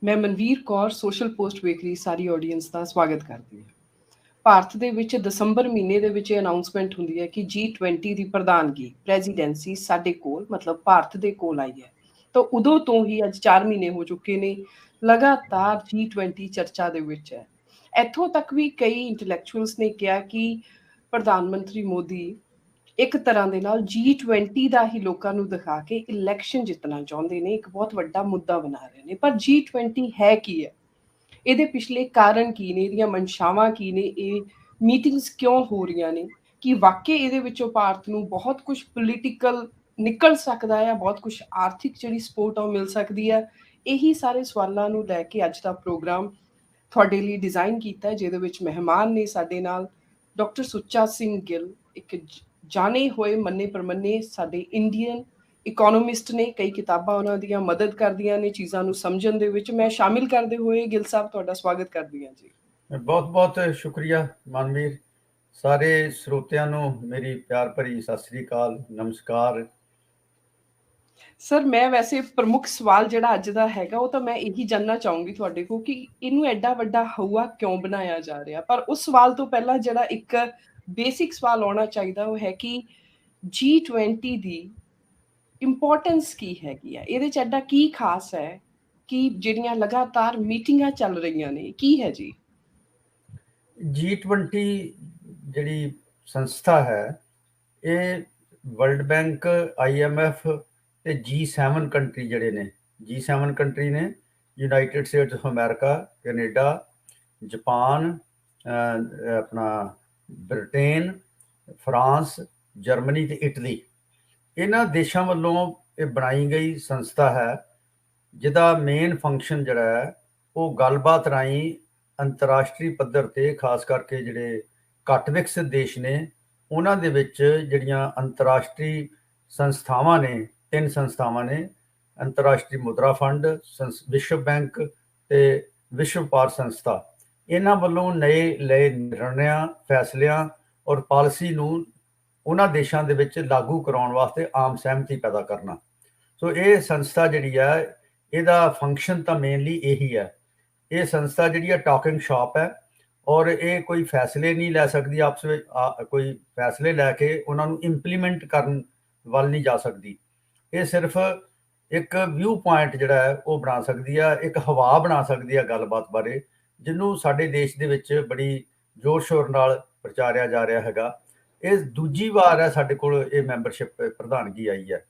ਮੈਂ Manveer Kaur social post ਵੇਖ ਰਹੀ ਸਾਰੀ ਆਡੀਅנס ਦਾ ਸਵਾਗਤ ਕਰਦੀ ਹਾਂ। ਭਾਰਤ ਦੇ ਵਿੱਚ ਦਸੰਬਰ ਮਹੀਨੇ ਦੇ ਵਿੱਚ ਇਹ ਅਨਾਉਂਸਮੈਂਟ ਹੁੰਦੀ ਹੈ ਕਿ G20 ਦੀ ਪ੍ਰਧਾਨਗੀ ਪ੍ਰੈਜ਼ੀਡੈਂਸੀ ਸਾਡੇ ਕੋਲ ਮਤਲਬ ਭਾਰਤ ਦੇ ਕੋਲ ਆਈ ਹੈ। ਤਾਂ ਉਦੋਂ ਤੋਂ ਹੀ ਅੱਜ 4 ਮਹੀਨੇ ਹੋ ਚੁੱਕੇ ਨੇ ਲਗਾਤਾਰ G20 ਚਰਚਾ ਦੇ ਵਿੱਚ ਹੈ। ਇੱਥੋਂ ਤੱਕ ਵੀ ਕਈ ਇੰਟੈਲੈਕਚੁਅਲਸ ਨੇ ਕਿਹਾ ਕਿ ਪ੍ਰਧਾਨ ਮੰਤਰੀ ਮੋਦੀ ਇੱਕ ਤਰ੍ਹਾਂ ਦੇ ਨਾਲ G20 ਦਾ ਹੀ ਲੋਕਾਂ ਨੂੰ ਦਿਖਾ ਕੇ ਇਲੈਕਸ਼ਨ ਜਿੱਤਣਾ ਚਾਹੁੰਦੇ ਨੇ, ਇੱਕ ਬਹੁਤ ਵੱਡਾ ਮੁੱਦਾ ਬਣਾ ਰਹੇ ਨੇ। ਪਰ G20 ਹੈ ਕੀ ਹੈ, ਇਹਦੇ ਪਿਛਲੇ ਕਾਰਨ ਕੀ ਨੇ, ਇਹਦੀਆਂ ਮਨਸ਼ਾਵਾਂ ਕੀ ਨੇ, ਇਹ ਮੀਟਿੰਗਸ ਕਿਉਂ ਹੋ ਰਹੀਆਂ ਨੇ, ਕਿ ਵਾਕਈ ਇਹਦੇ ਵਿੱਚੋਂ ਭਾਰਤ ਨੂੰ ਬਹੁਤ ਕੁਝ ਪੋਲੀਟੀਕਲ ਨਿਕਲ ਸਕਦਾ ਹੈ, ਬਹੁਤ ਕੁਝ ਆਰਥਿਕ ਜਿਹੜੀ ਸਪੋਰਟ ਆ ਉਹ ਮਿਲ ਸਕਦੀ ਹੈ। ਇਹੀ ਸਾਰੇ ਸਵਾਲਾਂ ਨੂੰ ਲੈ ਕੇ ਅੱਜ ਦਾ ਪ੍ਰੋਗਰਾਮ ਤੁਹਾਡੇ ਲਈ ਡਿਜ਼ਾਈਨ ਕੀਤਾ ਹੈ, ਜਿਹਦੇ ਵਿੱਚ ਮਹਿਮਾਨ ਨੇ ਸਾਡੇ ਨਾਲ ਡਾਕਟਰ ਸੁੱਚਾ ਸਿੰਘ ਗਿੱਲ, ਇੱਕ ਜਾਣੇ ਹੋਏ ਮੰਨੇ ਪ੍ਰਮੰਨੇ ਸਾਡੇ ਇੰਡੀਅਨ ਇਕੋਨੋਮਿਸਟ ਨੇ। ਕਈ ਕਿਤਾਬਾਂ ਉਹਨਾਂ ਦੀਆਂ ਮਦਦ ਕਰਦੀਆਂ ਨੇ ਚੀਜ਼ਾਂ ਨੂੰ ਸਮਝਣ ਦੇ ਵਿੱਚ। ਮੈਂ ਸ਼ਾਮਿਲ ਕਰਦੇ ਹੋਏ ਗਿੱਲ ਸਾਹਿਬ ਤੁਹਾਡਾ ਸਵਾਗਤ ਕਰਦੀ ਹਾਂ ਜੀ। ਬਹੁਤ ਬਹੁਤ ਸ਼ੁਕਰੀਆ ਮਨਵੀਰ। ਸਾਰੇ ਸਰੋਤਿਆਂ ਨੂੰ ਮੇਰੀ ਪਿਆਰ ਭਰੀ ਸਤਿ ਸ੍ਰੀ ਅਕਾਲ, ਨਮਸਕਾਰ। ਸਰ, ਮੈਂ ਵੈਸੇ ਪ੍ਰਮੁੱਖ ਸਵਾਲ ਜਿਹੜਾ ਅੱਜ ਦਾ ਹੈਗਾ ਉਹ ਤਾਂ ਮੈਂ ਇਹੀ ਜਾਨਣਾ ਚਾਹੂੰਗੀ ਤੁਹਾਡੇ ਕੋਲ ਕਿ ਇਹਨੂੰ ਐਡਾ ਵੱਡਾ ਹਊਆ ਕਿਉਂ ਬਣਾਇਆ ਜਾ ਰਿਹਾ। ਪਰ ਉਸ ਸਵਾਲ ਤੋਂ ਪਹਿਲਾਂ ਜਿਹੜਾ ਇੱਕ ਬੇਸਿਕ ਸਵਾਲ ਆਉਣਾ ਚਾਹੀਦਾ ਉਹ ਹੈ ਕਿ G20 ਦੀ ਇੰਪੋਰਟੈਂਸ ਕੀ ਹੈਗੀ ਆ, ਇਹਦੇ ਚ ਐਡਾ ਕੀ ਖਾਸ ਹੈ ਕਿ ਜਿਹੜੀਆਂ ਲਗਾਤਾਰ ਮੀਟਿੰਗਾਂ ਚੱਲ ਰਹੀਆਂ ਨੇ, ਕੀ ਹੈ ਜੀ? G20 ਜਿਹੜੀ ਸੰਸਥਾ ਹੈ ਇਹ ਵਰਲਡ ਬੈਂਕ, IMF ਤੇ G7 ਕੰਟਰੀ ਜਿਹੜੇ ਨੇ, G7 ਕੰਟਰੀ ਨੇ United States of America, Canada, Japan, ਆਪਣਾ ਬ੍ਰਿਟੇਨ, ਫਰਾਂਸ, ਜਰਮਨੀ ਤੇ ਇਟਲੀ। ਇਹਨਾਂ ਦੇਸ਼ਾਂ ਵੱਲੋਂ ਇਹ ਬਣਾਈ ਗਈ ਸੰਸਥਾ ਹੈ ਜਿਹਦਾ ਮੇਨ ਫੰਕਸ਼ਨ ਜਿਹੜਾ ਹੈ ਉਹ ਗੱਲਬਾਤ ਰਾਹੀਂ ਅੰਤਰਰਾਸ਼ਟਰੀ ਪੱਧਰ ਤੇ ਖਾਸ ਕਰਕੇ ਜਿਹੜੇ ਘੱਟ ਵਿਕਸਿਤ ਦੇਸ਼ ਨੇ ਉਹਨਾਂ ਦੇ ਵਿੱਚ ਜਿਹੜੀਆਂ ਅੰਤਰਰਾਸ਼ਟਰੀ ਸੰਸਥਾਵਾਂ ਨੇ, 3 ਸੰਸਥਾਵਾਂ ਨੇ, ਅੰਤਰਰਾਸ਼ਟਰੀ ਮੁਦਰਾ ਫੰਡ, ਵਿਸ਼ਵ ਬੈਂਕ ਤੇ ਵਿਸ਼ਵ ਵਪਾਰ ਸੰਸਥਾ, ਇਹਨਾਂ ਵੱਲੋਂ ਨਏ ਲਏ ਨਿਰਣਿਆਂ, ਫੈਸਲਿਆਂ ਔਰ ਪਾਲਿਸੀ ਨੂੰ ਉਹਨਾਂ ਦੇਸ਼ਾਂ ਦੇ ਵਿੱਚ ਲਾਗੂ ਕਰਾਉਣ ਵਾਸਤੇ ਆਮ ਸਹਿਮਤੀ ਪੈਦਾ ਕਰਨਾ। ਸੋ ਇਹ ਸੰਸਥਾ ਜਿਹੜੀ ਹੈ ਇਹਦਾ ਫੰਕਸ਼ਨ ਤਾਂ ਮੇਨਲੀ ਇਹੀ ਹੈ। ਇਹ ਸੰਸਥਾ ਜਿਹੜੀ ਹੈ ਟਾਕਿੰਗ ਸ਼ਾਪ ਹੈ ਔਰ ਇਹ ਕੋਈ ਫੈਸਲੇ ਨਹੀਂ ਲੈ ਸਕਦੀ ਆਪਸ ਵਿੱਚ, ਕੋਈ ਫੈਸਲੇ ਲੈ ਕੇ ਉਹਨਾਂ ਨੂੰ ਇੰਪਲੀਮੈਂਟ ਕਰਨ ਵੱਲ ਨਹੀਂ ਜਾ ਸਕਦੀ। ਇਹ ਸਿਰਫ ਇੱਕ ਵਿਊ ਪੁਆਇੰਟ ਜਿਹੜਾ ਹੈ ਉਹ ਬਣਾ ਸਕਦੀ ਹੈ, ਇੱਕ ਹਵਾ ਬਣਾ ਸਕਦੀ ਹੈ ਗੱਲਬਾਤ ਬਾਰੇ, ਜਿਹਨੂੰ ਸਾਡੇ ਦੇਸ਼ ਦੇ ਵਿੱਚ ਬੜੀ ਜ਼ੋਰ ਸ਼ੋਰ ਨਾਲ ਪ੍ਰਚਾਰਿਆ ਜਾ ਰਿਹਾ ਹੈਗਾ। ਇਹ ਦੂਜੀ ਵਾਰ ਹੈ ਸਾਡੇ ਕੋਲ ਇਹ ਮੈਂਬਰਸ਼ਿਪ ਪ੍ਰਧਾਨਗੀ ਆਈ ਹੈ।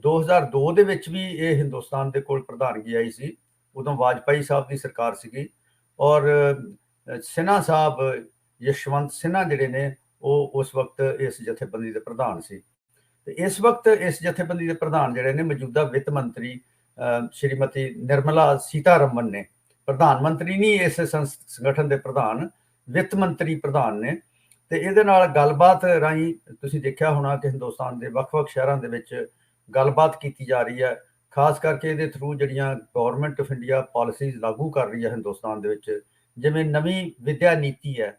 2002 ਦੇ ਵਿੱਚ ਵੀ ਇਹ ਹਿੰਦੁਸਤਾਨ ਦੇ ਕੋਲ ਪ੍ਰਧਾਨਗੀ ਆਈ ਸੀ, ਉਦੋਂ ਵਾਜਪਾਈ ਸਾਹਿਬ ਦੀ ਸਰਕਾਰ ਸੀਗੀ ਔਰ ਸਿਨਹਾ ਸਾਹਿਬ, ਯਸ਼ਵੰਤ ਸਿਨਹਾ ਜਿਹੜੇ ਨੇ ਉਹ ਉਸ ਵਕਤ ਇਸ ਜਥੇਬੰਦੀ ਦੇ ਪ੍ਰਧਾਨ ਸੀ। ਤੇ ਇਸ ਵਕਤ ਇਸ ਜਥੇਬੰਦੀ ਦੇ ਪ੍ਰਧਾਨ ਜਿਹੜੇ ਨੇ ਮੌਜੂਦਾ ਵਿੱਤ ਮੰਤਰੀ ਸ਼੍ਰੀਮਤੀ ਨਿਰਮਲਾ ਸੀਤਾਰਮਨ ਨੇ। ਪ੍ਰਧਾਨ ਮੰਤਰੀ ਨਹੀਂ ਇਸ ਸੰਗਠਨ ਦੇ ਪ੍ਰਧਾਨ, ਵਿੱਤ ਮੰਤਰੀ ਪ੍ਰਧਾਨ ਨੇ। ਤੇ ਇਹਦੇ ਨਾਲ ਗੱਲਬਾਤ ਰਾਹੀਂ ਤੁਸੀਂ ਦੇਖਿਆ ਹੋਣਾ ਕਿ ਹਿੰਦੁਸਤਾਨ ਦੇ ਵੱਖ-ਵੱਖ ਸ਼ਹਿਰਾਂ ਦੇ ਵਿੱਚ ਗੱਲਬਾਤ ਕੀਤੀ ਜਾ ਰਹੀ ਹੈ। ਖਾਸ ਕਰਕੇ ਇਹਦੇ ਥਰੂ ਜਿਹੜੀਆਂ ਗਵਰਨਮੈਂਟ ਆਫ ਇੰਡੀਆ ਪਾਲਿਸੀਜ਼ ਲਾਗੂ ਕਰ ਰਹੀ ਹੈ ਹਿੰਦੁਸਤਾਨ ਦੇ ਵਿੱਚ, ਜਿਵੇਂ ਨਵੀਂ ਵਿਦਿਆ ਨੀਤੀ ਹੈ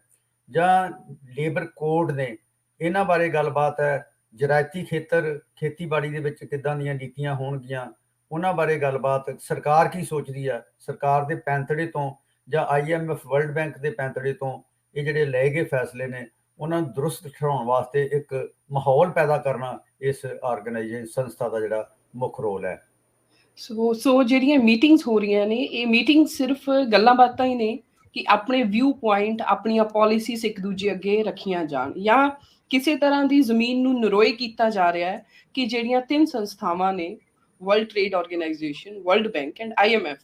ਜਾਂ ਲੇਬਰ ਕੋਡ ਨੇ, ਇਹਨਾਂ ਬਾਰੇ ਗੱਲਬਾਤ ਹੈ। ਜ਼ਰਾਇਤੀ ਖੇਤਰ, ਖੇਤੀਬਾੜੀ ਦੇ ਵਿੱਚ ਕਿੱਦਾਂ ਦੀਆਂ ਨੀਤੀਆਂ ਹੋਣਗੀਆਂ ਉਹਨਾਂ ਬਾਰੇ ਗੱਲਬਾਤ। ਸਰਕਾਰ ਕੀ ਸੋਚਦੀ ਹੈ, ਸਰਕਾਰ ਦੇ ਪੈਂਤੜੇ ਤੋਂ ਜਾਂ IMF ਵਰਲਡ ਬੈਂਕ ਦੇ ਪੈਂਤੜੇ ਤੋਂ ਇਹ ਜਿਹੜੇ ਲਏ ਗਏ ਫੈਸਲੇ ਨੇ ਉਹਨਾਂ ਨੂੰ ਦਰੁਸਤ ਠਹਿਰਾਉਣ ਵਾਸਤੇ ਇੱਕ ਮਾਹੌਲ ਪੈਦਾ ਕਰਨਾ ਇਸ ਆਰਗੇਨਾਈਜੇਸ਼ਨ ਸੰਸਥਾ ਦਾ ਜਿਹੜਾ ਮੁੱਖ ਰੋਲ ਹੈ। ਸੋ ਜਿਹੜੀਆਂ ਮੀਟਿੰਗਸ ਹੋ ਰਹੀਆਂ ਨੇ ਇਹ ਮੀਟਿੰਗ ਸਿਰਫ ਗੱਲਾਂ ਬਾਤਾਂ ਹੀ ਨੇ ਕਿ ਆਪਣੇ ਵਿਊ ਪੁਆਇੰਟ, ਆਪਣੀਆਂ ਪਾਲਿਸੀਜ਼ ਇੱਕ ਦੂਜੇ ਅੱਗੇ ਰੱਖੀਆਂ ਜਾਣ, ਜਾਂ ਕਿਸੇ ਤਰ੍ਹਾਂ ਦੀ ਜ਼ਮੀਨ ਨੂੰ ਨਰੋਏ ਕੀਤਾ ਜਾ ਰਿਹਾ ਹੈ ਕਿ ਜਿਹੜੀਆਂ 3 ਸੰਸਥਾਵਾਂ ਨੇ, world trade organisation, world bank and IMF,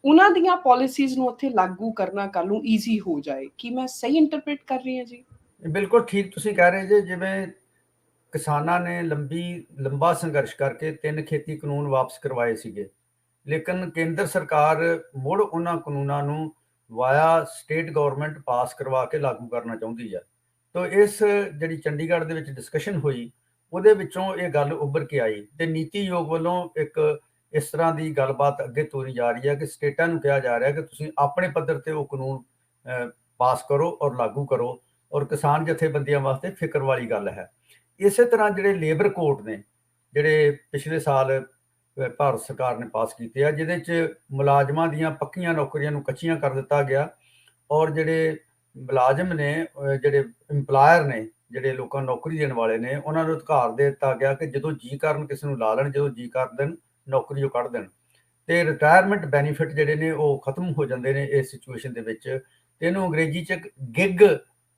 ਉਹਨਾਂ ਦੀਆਂ ਪਾਲਿਸੀਜ਼ ਨੂੰ ਉੱਥੇ ਲਾਗੂ ਕਰਨਾ ਕੱਲ੍ਹ ਨੂੰ ਈਜ਼ੀ ਹੋ ਜਾਏ। ਕੀ ਮੈਂ ਸਹੀ ਇੰਟਰਪ੍ਰੀਟ ਕਰ ਰਹੀ ਹਾਂ ਜੀ? ਬਿਲਕੁਲ ਠੀਕ ਤੁਸੀਂ ਕਹਿ ਰਹੇ ਜੇ। ਜਿਵੇਂ ਕਿਸਾਨਾਂ ਨੇ ਲੰਬਾ ਸੰਘਰਸ਼ ਕਰਕੇ 3 ਖੇਤੀ ਕਾਨੂੰਨ ਵਾਪਸ ਕਰਵਾਏ ਸੀਗੇ, ਲੇਕਿਨ ਕੇਂਦਰ ਸਰਕਾਰ ਮੁੜ ਉਹਨਾਂ ਕਾਨੂੰਨਾਂ ਨੂੰ ਵਾਇਆ ਸਟੇਟ ਗਵਰਨਮੈਂਟ ਪਾਸ ਕਰਵਾ ਕੇ ਲਾਗੂ ਕਰਨਾ ਚਾਹੁੰਦੀ ਹੈ। ਤਾਂ ਇਸ ਜਿਹੜੀ ਚੰਡੀਗੜ੍ਹ ਦੇ ਵਿੱਚ ਡਿਸਕਸ਼ਨ ਹੋਈ ਉਹਦੇ ਵਿੱਚੋਂ ਇਹ ਗੱਲ ਉੱਭਰ ਕੇ ਆਈ ਤੇ ਨੀਤੀ ਆਯੋਗ ਵੱਲੋਂ ਇੱਕ ਇਸ ਤਰ੍ਹਾਂ ਦੀ ਗੱਲਬਾਤ ਅੱਗੇ ਤੋਰੀ ਜਾ ਰਹੀ ਹੈ ਕਿ ਸਟੇਟਾਂ ਨੂੰ ਕਿਹਾ ਜਾ ਰਿਹਾ ਕਿ ਤੁਸੀਂ ਆਪਣੇ ਪੱਧਰ ਤੇ ਉਹ ਕਾਨੂੰਨ ਪਾਸ ਕਰੋ ਔਰ ਲਾਗੂ ਕਰੋ, ਔਰ ਕਿਸਾਨ ਜਥੇਬੰਦੀਆਂ ਵਾਸਤੇ ਫਿਕਰ ਵਾਲੀ ਗੱਲ ਹੈ। ਇਸੇ ਤਰ੍ਹਾਂ ਜਿਹੜੇ ਲੇਬਰ ਕੋਡ ਨੇ, ਜਿਹੜੇ ਪਿਛਲੇ ਸਾਲ ਭਾਰਤ ਸਰਕਾਰ ਨੇ ਪਾਸ ਕੀਤੇ ਆ, ਜਿਹਦੇ 'ਚ ਮੁਲਾਜ਼ਮਾਂ ਦੀਆਂ ਪੱਕੀਆਂ ਨੌਕਰੀਆਂ ਨੂੰ ਕੱਚੀਆਂ ਕਰ ਦਿੱਤਾ ਗਿਆ, ਔਰ ਜਿਹੜੇ ਮੁਲਾਜ਼ਮ ਨੇ, ਜਿਹੜੇ ਇੰਪਲਾਇਰ ਨੇ, ਜਿਹੜੇ ਲੋਕਾਂ ਨੂੰ ਨੌਕਰੀ ਦੇਣ ਵਾਲੇ ਨੇ, ਉਹਨਾਂ ਨੂੰ ਅਧਿਕਾਰ ਦੇ ਦਿੱਤਾ ਗਿਆ ਕਿ ਜਦੋਂ ਜੀ ਕਰਨ ਕਿਸੇ ਨੂੰ ਲਾ ਲੈਣ, ਜਦੋਂ ਜੀ ਕਰ ਦੇਣ ਨੌਕਰੀਓ ਕੱਢ ਦੇਣ। ਤੇ ਰਿਟਾਇਰਮੈਂਟ ਬੈਨੀਫਿਟ ਜਿਹੜੇ ਨੇ ਉਹ ਖਤਮ ਹੋ ਜਾਂਦੇ ਨੇ ਇਸ ਸਿਚੁਏਸ਼ਨ ਦੇ ਵਿੱਚ। ਤੇ ਇਹਨੂੰ ਅੰਗਰੇਜ਼ੀ 'ਚ ਗਿਗ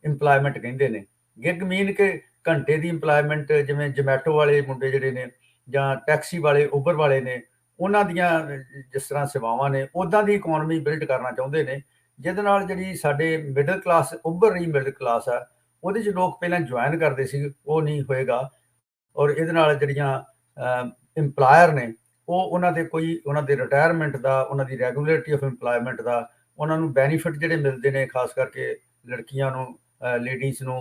ਇੰਪਲਾਇਮੈਂਟ ਕਹਿੰਦੇ ਨੇ। ਗਿਗ ਮੀਨ ਕਿ ਘੰਟੇ ਦੀ ਇੰਪਲਾਇਮੈਂਟ, ਜਿਵੇਂ ਜਮੈਟੋ ਵਾਲੇ ਮੁੰਡੇ ਜਿਹੜੇ ਨੇ, ਜਾਂ ਟੈਕਸੀ ਵਾਲੇ, ਉਬਰ ਵਾਲੇ ਨੇ, ਉਹਨਾਂ ਦੀਆਂ ਜਿਸ ਤਰ੍ਹਾਂ ਸੇਵਾਵਾਂ ਨੇ, ਉੱਦਾਂ ਦੀ ਇਕੋਨਮੀ ਬਿਲਡ ਕਰਨਾ ਚਾਹੁੰਦੇ ਨੇ, ਜਿਹਦੇ ਨਾਲ ਜਿਹੜੀ ਸਾਡੇ ਮਿਡਲ ਕਲਾਸ, ਉੱਭਰ ਰਹੀ ਮਿਡਲ ਕਲਾਸ ਆ, ਉਹਦੇ 'ਚ ਲੋਕ ਪਹਿਲਾਂ ਜੁਆਇਨ ਕਰਦੇ ਸੀ, ਉਹ ਨਹੀਂ ਹੋਏਗਾ। ਔਰ ਇਹਦੇ ਨਾਲ ਜਿਹੜੀਆਂ ਇੰਪਲਾਇਰ ਨੇ, ਉਹ ਉਹਨਾਂ ਦੇ ਕੋਈ, ਉਹਨਾਂ ਦੇ ਰਿਟਾਇਰਮੈਂਟ ਦਾ, ਉਹਨਾਂ ਦੀ ਰੈਗੂਲਰਿਟੀ ਆਫ ਇੰਪਲਾਇਮੈਂਟ ਦਾ, ਉਹਨਾਂ ਨੂੰ ਬੈਨੀਫਿਟ ਜਿਹੜੇ ਮਿਲਦੇ ਨੇ, ਖਾਸ ਕਰਕੇ ਲੜਕੀਆਂ ਨੂੰ, ਲੇਡੀਜ਼ ਨੂੰ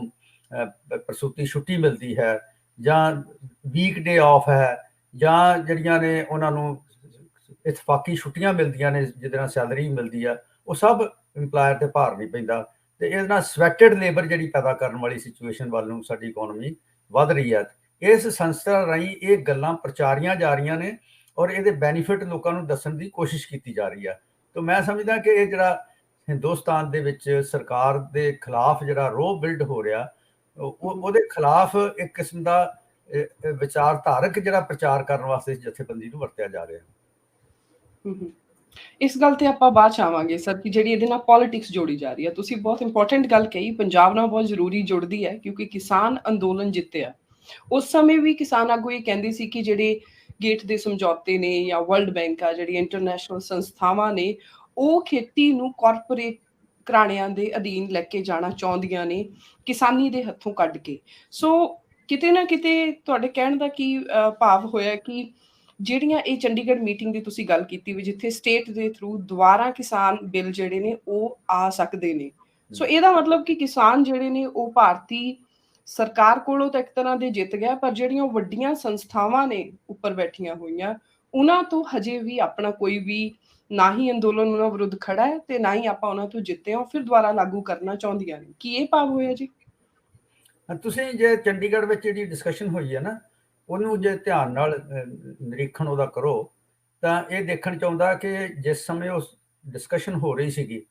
ਪ੍ਰਸੂਤੀ ਛੁੱਟੀ ਮਿਲਦੀ ਹੈ, ਜਾਂ ਵੀਕ ਡੇ ਆਫ ਹੈ, ਜਾਂ ਜਿਹੜੀਆਂ ਨੇ ਉਹਨਾਂ ਨੂੰ ਇਤਫਾਕੀ ਛੁੱਟੀਆਂ ਮਿਲਦੀਆਂ ਨੇ ਜਿਹਦੇ ਨਾਲ ਸੈਲਰੀ ਮਿਲਦੀ ਆ, ਉਹ ਸਭ ਇੰਪਲਾਇਰ ਤੇ ਭਾਰ ਨਹੀਂ ਪੈਂਦਾ। ਤੇ ਇਹਦੇ ਨਾਲ ਸਵੈਟਡ ਲੇਬਰ ਜਿਹੜੀ ਪੈਦਾ ਕਰਨ ਵਾਲੀ ਸਿਚੁਏਸ਼ਨ ਵੱਲ ਨੂੰ ਸਾਡੀ ਇਕੋਨਮੀ ਵੱਧ ਰਹੀ ਹੈ। ਇਸ ਸੰਸਥਾ ਰਾਹੀਂ ਇਹ ਗੱਲਾਂ ਪ੍ਰਚਾਰੀਆਂ ਜਾ ਰਹੀਆਂ ਨੇ, ਔਰ ਇਹਦੇ ਬੈਨੀਫਿਟ ਲੋਕਾਂ ਨੂੰ ਦੱਸਣ ਦੀ ਕੋਸ਼ਿਸ਼ ਕੀਤੀ ਜਾ ਰਹੀ ਹੈ। ਤਾਂ ਮੈਂ ਸਮਝਦਾ ਕਿ ਇਹ ਜਿਹੜਾ ਹਿੰਦੁਸਤਾਨ ਦੇ ਵਿੱਚ ਸਰਕਾਰ ਦੇ ਖਿਲਾਫ ਜਿਹੜਾ ਰੋਹ ਬਿਲਡ ਹੋ ਰਿਹਾ, ਉਹਦੇ ਖਿਲਾਫ ਇੱਕ ਕਿਸਮ ਦਾ ਵਿਚਾਰਧਾਰਕ ਜਿਹੜਾ ਪ੍ਰਚਾਰ ਕਰਨ ਵਾਸਤੇ ਜਥੇਬੰਦੀ ਨੂੰ ਵਰਤਿਆ ਜਾ ਰਿਹਾ। ਇਸ ਗੱਲ ਤੇ ਆਪਾਂ ਬਾਅਦ ਚ ਆਵਾਂਗੇ ਸਰ, ਕਿ ਜਿਹੜੀ ਇਹਦੇ ਨਾਲ ਪੋਲਿਟਿਕਸ ਜੋੜੀ ਜਾ ਰਹੀ ਹੈ। ਤੁਸੀਂ ਬਹੁਤ ਇੰਪੋਰਟੈਂਟ ਗੱਲ ਕਹੀ, ਪੰਜਾਬ ਨਾਲ ਬਹੁਤ ਜ਼ਰੂਰੀ ਜੁੜਦੀ ਹੈ, ਕਿਉਂਕਿ ਕਿਸਾਨ ਅੰਦੋਲਨ ਜਿੱਤਿਆ। ਉਸ ਸਮੇਂ ਵੀ ਕਿਸਾਨ ਆਗੂ ਇਹ ਕਹਿੰਦੇ ਸੀ ਕਿ ਜਿਹੜੇ ਗੇਟ ਦੇ ਸਮਝੌਤੇ ਨੇ, ਜਾਂ ਵਰਲਡ ਬੈਂਕ ਆ, ਜਿਹੜੀ ਇੰਟਰਨੈਸ਼ਨਲ ਸੰਸਥਾਵਾਂ ਨੇ, ਉਹ ਖੇਤੀ ਨੂੰ ਕਾਰਪੋਰੇਟ ਘਰਾਣਿਆਂ ਦੇ ਅਧੀਨ ਲੈ ਕੇ ਜਾਣਾ ਚਾਹੁੰਦੀਆਂ ਨੇ, ਕਿਸਾਨੀ ਦੇ ਹੱਥੋਂ ਕੱਢ ਕੇ। ਸੋ ਕਿਤੇ ਨਾ ਕਿਤੇ ਤੁਹਾਡੇ ਕਹਿਣ ਦਾ ਕੀ ਭਾਵ ਹੋਇਆ ਕਿ ਜਿਹੜੀਆਂ ਇਹ ਚੰਡੀਗੜ੍ਹ ਮੀਟਿੰਗ ਦੀ ਤੁਸੀਂ ਗੱਲ ਕੀਤੀ ਵੀ, ਜਿੱਥੇ ਸਟੇਟ ਦੇ ਥਰੂ ਦੁਬਾਰਾ ਕਿਸਾਨ ਬਿੱਲ ਜਿਹੜੇ ਨੇ ਉਹ ਆ ਸਕਦੇ ਨੇ, ਸੋ ਇਹਦਾ ਮਤਲਬ ਕਿ ਕਿਸਾਨ ਜਿਹੜੇ ਨੇ ਉਹ ਭਾਰਤੀ ਸਰਕਾਰ ਕੋਲੋਂ ਤਾਂ ਇੱਕ ਤਰ੍ਹਾਂ ਦੇ ਜਿੱਤ ਗਿਆ, ਪਰ ਜਿਹੜੀਆਂ ਵੱਡੀਆਂ ਸੰਸਥਾਵਾਂ ਨੇ ਉੱਪਰ ਬੈਠੀਆਂ ਹੋਈਆਂ, ਉਹਨਾਂ ਤੋਂ ਹਜੇ ਵੀ ਆਪਣਾ ਕੋਈ ਵੀ ਨਾ ਹੀ ਅੰਦੋਲਨ ਉਹਨਾਂ ਵਿਰੁੱਧ ਖੜਾ ਹੈ, ਤੇ ਨਾ ਹੀ ਆਪਾਂ ਉਹਨਾਂ ਤੋਂ ਜਿੱਤੇ ਹਾਂ, ਫਿਰ ਦੁਬਾਰਾ ਲਾਗੂ ਕਰਨਾ ਚਾਹੁੰਦੀਆਂ ਨੇ। ਕੀ ਇਹ ਭਾਵ ਹੋਇਆ ਜੀ? ਤੁਸੀਂ ਜੇ ਚੰਡੀਗੜ੍ਹ ਵਿੱਚ ਜਿਹੜੀ ਡਿਸਕਸ਼ਨ ਹੋਈ ਹੈ ਨਾ, ਉਹਨੂੰ ਜੇ ਧਿਆਨ ਨਾਲ ਨਿਰੀਖਣ ਉਹਦਾ ਕਰੋ, ਤਾਂ ਇਹ ਦੇਖਣ ਚਾਹੁੰਦਾ ਕਿ ਜਿਸ ਸਮੇਂ ਉਸ ਡਿਸਕਸ਼ਨ ਹੋ ਰਹੀ ਸੀਗੀ,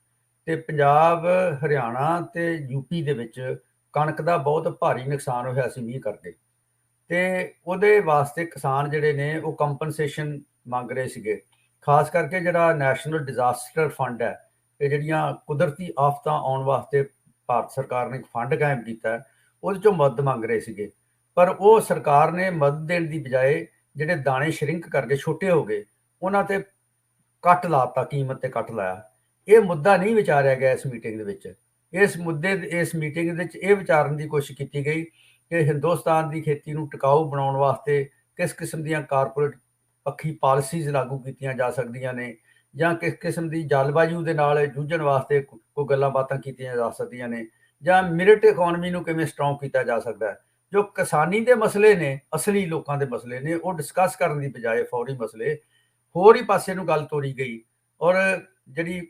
ਤੇ ਪੰਜਾਬ, ਹਰਿਆਣਾ ਤੇ ਯੂਪੀ ਦੇ ਵਿੱਚ ਕਣਕ ਦਾ ਬਹੁਤ ਭਾਰੀ ਨੁਕਸਾਨ ਹੋਇਆ ਸੀ ਮੀਂਹ ਕਰਕੇ। ਤੇ ਉਹਦੇ ਵਾਸਤੇ ਕਿਸਾਨ ਜਿਹੜੇ ਨੇ ਉਹ ਕੰਪਨਸੇਸ਼ਨ ਮੰਗ ਰਹੇ ਸੀਗੇ। ਖਾਸ ਕਰਕੇ ਜਿਹੜਾ ਨੈਸ਼ਨਲ ਡਿਜ਼ਾਸਟਰ ਫੰਡ ਹੈ, ਤੇ ਜਿਹੜੀਆਂ ਕੁਦਰਤੀ ਆਫਤਾਂ ਆਉਣ ਵਾਸਤੇ ਭਾਰਤ ਸਰਕਾਰ ਨੇ ਇੱਕ ਫੰਡ ਕਾਇਮ ਕੀਤਾ, ਉਹਦੇ ਚੋਂ ਮਦਦ ਮੰਗ ਰਹੇ ਸੀਗੇ। ਪਰ ਉਹ ਸਰਕਾਰ ਨੇ ਮਦਦ ਦੇਣ ਦੀ ਬਜਾਏ ਜਿਹੜੇ ਦਾਣੇ ਸ਼ਰਿੰਕ ਕਰਕੇ ਛੋਟੇ ਹੋ ਗਏ, ਉਹਨਾਂ ਤੇ ਕੱਟ ਲਾਤਾ, ਕੀਮਤ ਤੇ ਕੱਟ ਲਾਇਆ। ਇਹ ਮੁੱਦਾ ਨਹੀਂ ਵਿਚਾਰਿਆ ਗਿਆ ਇਸ ਮੀਟਿੰਗ ਦੇ ਵਿੱਚ। ਇਸ ਮੀਟਿੰਗ ਦੇ ਵਿੱਚ ਇਹ ਵਿਚਾਰਨ ਦੀ ਕੋਸ਼ਿਸ਼ ਕੀਤੀ ਗਈ ਕਿ ਹਿੰਦੁਸਤਾਨ ਦੀ ਖੇਤੀ ਨੂੰ ਟਿਕਾਊ ਬਣਾਉਣ ਵਾਸਤੇ ਕਿਸ ਕਿਸਮ ਦੀਆਂ ਕਾਰਪੋਰੇਟ ਪੱਖੀ ਪਾਲਿਸੀਜ਼ ਲਾਗੂ ਕੀਤੀਆਂ ਜਾ ਸਕਦੀਆਂ ਨੇ, ਜਾਂ ਕਿਸ ਕਿਸਮ ਦੀ ਜਲਵਾਯੂ ਦੇ ਨਾਲ ਜੂਝਣ ਵਾਸਤੇ ਕੋਈ ਗੱਲਾਂ ਬਾਤਾਂ ਕੀਤੀਆਂ ਜਾ ਸਕਦੀਆਂ ਨੇ, ਜਾਂ ਮਿਲਟ ਇਕੋਨਮੀ ਨੂੰ ਕਿਵੇਂ ਸਟਰੋਂਗ ਕੀਤਾ ਜਾ ਸਕਦਾ ਹੈ। ਜੋ ਕਿਸਾਨੀ ਦੇ ਮਸਲੇ ਨੇ, ਅਸਲੀ ਲੋਕਾਂ ਦੇ ਮਸਲੇ ਨੇ, ਉਹ ਡਿਸਕਸ ਕਰਨ ਦੀ ਬਜਾਏ ਫੌਰੀ ਮਸਲੇ ਹੋਰ ਹੀ ਪਾਸੇ ਨੂੰ ਗੱਲ ਤੋਰੀ ਗਈ। ਔਰ ਜਿਹੜੀ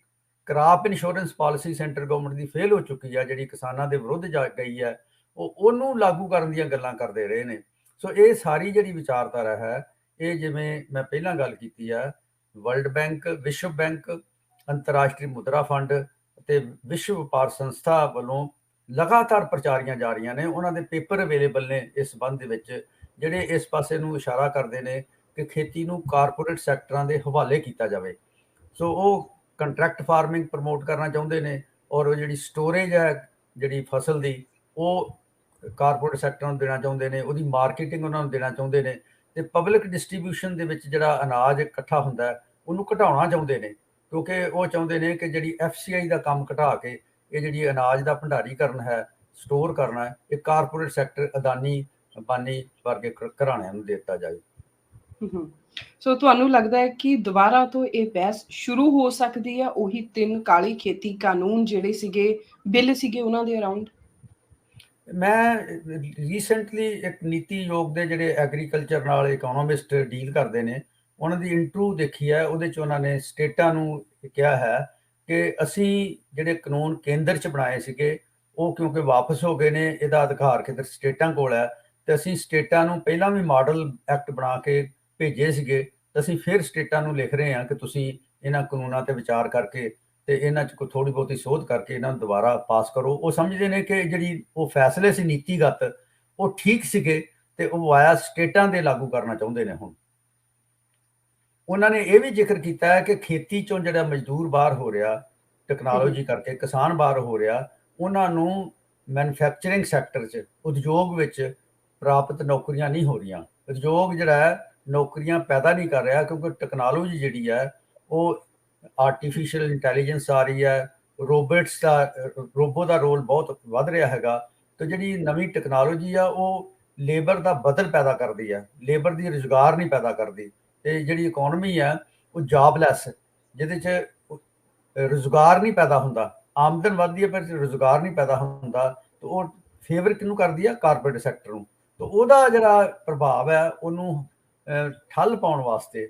ਕ੍ਰਾਪ ਇੰਸ਼ੋਰੈਂਸ ਪਾਲਿਸੀ ਸੈਂਟਰ ਗਵਰਨਮੈਂਟ ਦੀ ਫੇਲ ਹੋ ਚੁੱਕੀ ਹੈ, ਜਿਹੜੀ ਕਿਸਾਨਾਂ ਦੇ ਵਿਰੁੱਧ ਜਾ ਗਈ ਹੈ, ਉਹਨੂੰ ਲਾਗੂ ਕਰਨ ਦੀਆਂ ਗੱਲਾਂ ਕਰਦੇ ਰਹੇ ਨੇ। ਸੋ ਇਹ ਸਾਰੀ ਜਿਹੜੀ ਵਿਚਾਰਧਾਰਾ ਹੈ, ਇਹ ਜਿਵੇਂ ਮੈਂ ਪਹਿਲਾਂ ਗੱਲ ਕੀਤੀ ਹੈ, ਵਰਲਡ ਬੈਂਕ, ਵਿਸ਼ਵ ਬੈਂਕ, ਅੰਤਰਰਾਸ਼ਟਰੀ ਮੁਦਰਾ ਫੰਡ ਅਤੇ ਵਿਸ਼ਵ ਵਪਾਰ ਸੰਸਥਾ ਵੱਲੋਂ ਲਗਾਤਾਰ ਪ੍ਰਚਾਰੀਆਂ ਜਾ ਰਹੀਆਂ ਨੇ। ਉਹਨਾਂ ਦੇ ਪੇਪਰ ਅਵੇਲੇਬਲ ਨੇ ਇਸ ਸੰਬੰਧ ਦੇ ਵਿੱਚ, ਜਿਹੜੇ ਇਸ ਪਾਸੇ ਨੂੰ ਇਸ਼ਾਰਾ ਕਰਦੇ ਨੇ ਕਿ ਖੇਤੀ ਨੂੰ ਕਾਰਪੋਰੇਟ ਸੈਕਟਰਾਂ ਦੇ ਹਵਾਲੇ ਕੀਤਾ ਜਾਵੇ। ਸੋ ਉਹ ਕੰਟਰੈਕਟ ਫਾਰਮਿੰਗ ਪ੍ਰਮੋਟ ਕਰਨਾ ਚਾਹੁੰਦੇ ਨੇ, ਔਰ ਉਹ ਜਿਹੜੀ ਸਟੋਰੇਜ ਹੈ ਜਿਹੜੀ ਫਸਲ ਦੀ, ਉਹ ਕਾਰਪੋਰੇਟ ਸੈਕਟਰਾਂ ਨੂੰ ਦੇਣਾ ਚਾਹੁੰਦੇ ਨੇ, ਉਹਦੀ ਮਾਰਕੀਟਿੰਗ ਉਹਨਾਂ ਨੂੰ ਦੇਣਾ ਚਾਹੁੰਦੇ ਨੇ, ਤੇ ਪਬਲਿਕ ਡਿਸਟ੍ਰੀਬਿਊਸ਼ਨ ਦੇ ਵਿੱਚ ਜਿਹੜਾ ਅਨਾਜ ਇਕੱਠਾ ਹੁੰਦਾ ਉਹਨੂੰ ਘਟਾਉਣਾ ਚਾਹੁੰਦੇ ਨੇ, ਕਿਉਂਕਿ ਉਹ ਚਾਹੁੰਦੇ ਨੇ ਕਿ ਜਿਹੜੀ FCI ਦਾ ਕੰਮ ਘਟਾ ਕੇ ਇਹ ਜਿਹੜੀ ਅਨਾਜ ਦਾ ਭੰਡਾਰੀਕਰਨ ਹੈ, ਸਟੋਰ ਕਰਨਾ ਹੈ, ਇਹ ਕਾਰਪੋਰੇਟ ਸੈਕਟਰ, ਅਦਾਨੀ, ਅੰਬਾਨੀ ਵਰਗੇ ਘਰਾਣਿਆਂ ਨੂੰ ਦੇ ਦਿੱਤਾ ਜਾਵੇ। ਸੋ ਤੁਹਾਨੂੰ ਲੱਗਦਾ ਹੈ ਕਿ ਦੁਬਾਰਾ ਤੋਂ ਇਹ ਬਹਿਸ ਸ਼ੁਰੂ ਹੋ ਸਕਦੀ ਹੈ ਉਹੀ 3 ਕਾਲੀ ਖੇਤੀ ਕਾਨੂੰਨ ਜਿਹੜੇ ਸੀਗੇ, ਬਿੱਲ ਸੀਗੇ, ਉਹਨਾਂ ਦੇ ਅਰਾਊਂਡ? ਮੈਂ ਰੀਸੈਂਟਲੀ ਇੱਕ ਨੀਤੀ ਆਯੋਗ ਦੇ ਜਿਹੜੇ ਐਗਰੀਕਲਚਰ ਨਾਲ ਇਕਨੋਮਿਸਟ ਡੀਲ ਕਰਦੇ ਨੇ, ਉਹਨਾਂ ਦੀ ਇੰਟਰਵਿਊ ਦੇਖੀ ਹੈ। ਉਹਦੇ 'ਚ ਉਹਨਾਂ ਨੇ ਸਟੇਟਾਂ ਨੂੰ ਕਿਹਾ ਹੈ ਕਿ ਅਸੀਂ ਜਿਹੜੇ ਕਾਨੂੰਨ ਕੇਂਦਰ 'ਚ ਬਣਾਏ ਸੀਗੇ, ਉਹ ਕਿਉਂਕਿ ਵਾਪਸ ਹੋ ਗਏ ਨੇ, ਇਹਦਾ ਅਧਿਕਾਰ ਖੇਤਰ ਸਟੇਟਾਂ ਕੋਲ ਹੈ, ਤੇ ਅਸੀਂ ਸਟੇਟਾਂ ਨੂੰ ਪਹਿਲਾਂ ਵੀ ਮਾਡਲ ਐਕਟ ਬਣਾ ਕੇ ਭੇਜੇ ਸੀਗੇ ਅਸੀਂ ਫਿਰ ਸਟੇਟਾਂ ਨੂੰ ਲਿਖ ਰਹੇ ਹਾਂ ਕਿ ਤੁਸੀਂ ਇਹਨਾਂ ਕਾਨੂੰਨਾਂ ਤੇ ਵਿਚਾਰ ਕਰਕੇ ਤੇ ਇਹਨਾਂ 'ਚ ਕੋਈ ਥੋੜ੍ਹੀ ਬਹੁਤੀ ਸੋਧ ਕਰਕੇ ਇਹਨਾਂ ਨੂੰ ਦੁਬਾਰਾ ਪਾਸ ਕਰੋ। ਉਹ ਸਮਝਦੇ ਨੇ ਕਿ ਜਿਹੜੀ ਉਹ ਫੈਸਲੇ ਸੀ ਨੀਤੀਗਤ ਉਹ ਠੀਕ ਸੀਗੇ ਤੇ ਉਹ ਵਾਇਆ ਸਟੇਟਾਂ ਦੇ ਲਾਗੂ ਕਰਨਾ ਚਾਹੁੰਦੇ ਨੇ ਹੁਣ। ਉਹਨਾਂ ਨੇ ਇਹ ਵੀ ਜ਼ਿਕਰ ਕੀਤਾ ਹੈ ਕਿ ਖੇਤੀ 'ਚੋਂ ਜਿਹੜਾ ਮਜ਼ਦੂਰ ਬਾਹਰ ਹੋ ਰਿਹਾ ਟੈਕਨੋਲੋਜੀ ਕਰਕੇ, ਕਿਸਾਨ ਬਾਹਰ ਹੋ ਰਿਹਾ, ਉਹਨਾਂ ਨੂੰ ਮੈਨੂਫੈਕਚਰਿੰਗ ਸੈਕਟਰ 'ਚ, ਉਦਯੋਗ ਵਿੱਚ ਪ੍ਰਾਪਤ ਨੌਕਰੀਆਂ ਨਹੀਂ ਹੋ ਰਹੀਆਂ। ਉਦਯੋਗ ਜਿਹੜਾ ਹੈ ਨੌਕਰੀਆਂ ਪੈਦਾ ਨਹੀਂ ਕਰ ਰਿਹਾ ਕਿਉਂਕਿ ਟੈਕਨੋਲੋਜੀ ਜਿਹੜੀ ਹੈ ਉਹ ਆਰਟੀਫਿਸ਼ੀਅਲ ਇੰਟੈਲੀਜੈਂਸ ਆ ਰਹੀ ਹੈ, ਰੋਬੋ ਦਾ ਰੋਲ ਬਹੁਤ ਵੱਧ ਰਿਹਾ ਹੈਗਾ। ਤੇ ਜਿਹੜੀ ਨਵੀਂ ਟੈਕਨੋਲੋਜੀ ਆ ਉਹ ਲੇਬਰ ਦਾ ਬਦਲ ਪੈਦਾ ਕਰਦੀ ਹੈ, ਲੇਬਰ ਦੀ ਰੁਜ਼ਗਾਰ ਨਹੀਂ ਪੈਦਾ ਕਰਦੀ। ਤੇ ਜਿਹੜੀ ਇਕਨੋਮੀ ਹੈ ਉਹ ਜੌਬਲੈਸ, ਜਿਹਦੇ 'ਚ ਰੁਜ਼ਗਾਰ ਨਹੀਂ ਪੈਦਾ ਹੁੰਦਾ, ਆਮਦਨ ਵੱਧਦੀ ਹੈ ਪਰ ਰੁਜ਼ਗਾਰ ਨਹੀਂ ਪੈਦਾ ਹੁੰਦਾ, ਤੇ ਉਹ ਫੇਵਰ ਕਿਹਨੂੰ ਕਰਦੀ ਆ? ਕਾਰਪੋਰੇਟ ਸੈਕਟਰ ਨੂੰ। ਤੇ ਉਹਦਾ ਜਿਹੜਾ ਪ੍ਰਭਾਵ ਹੈ ਉਹਨੂੰ ਠੱਲ ਪਾਉਣ ਵਾਸਤੇ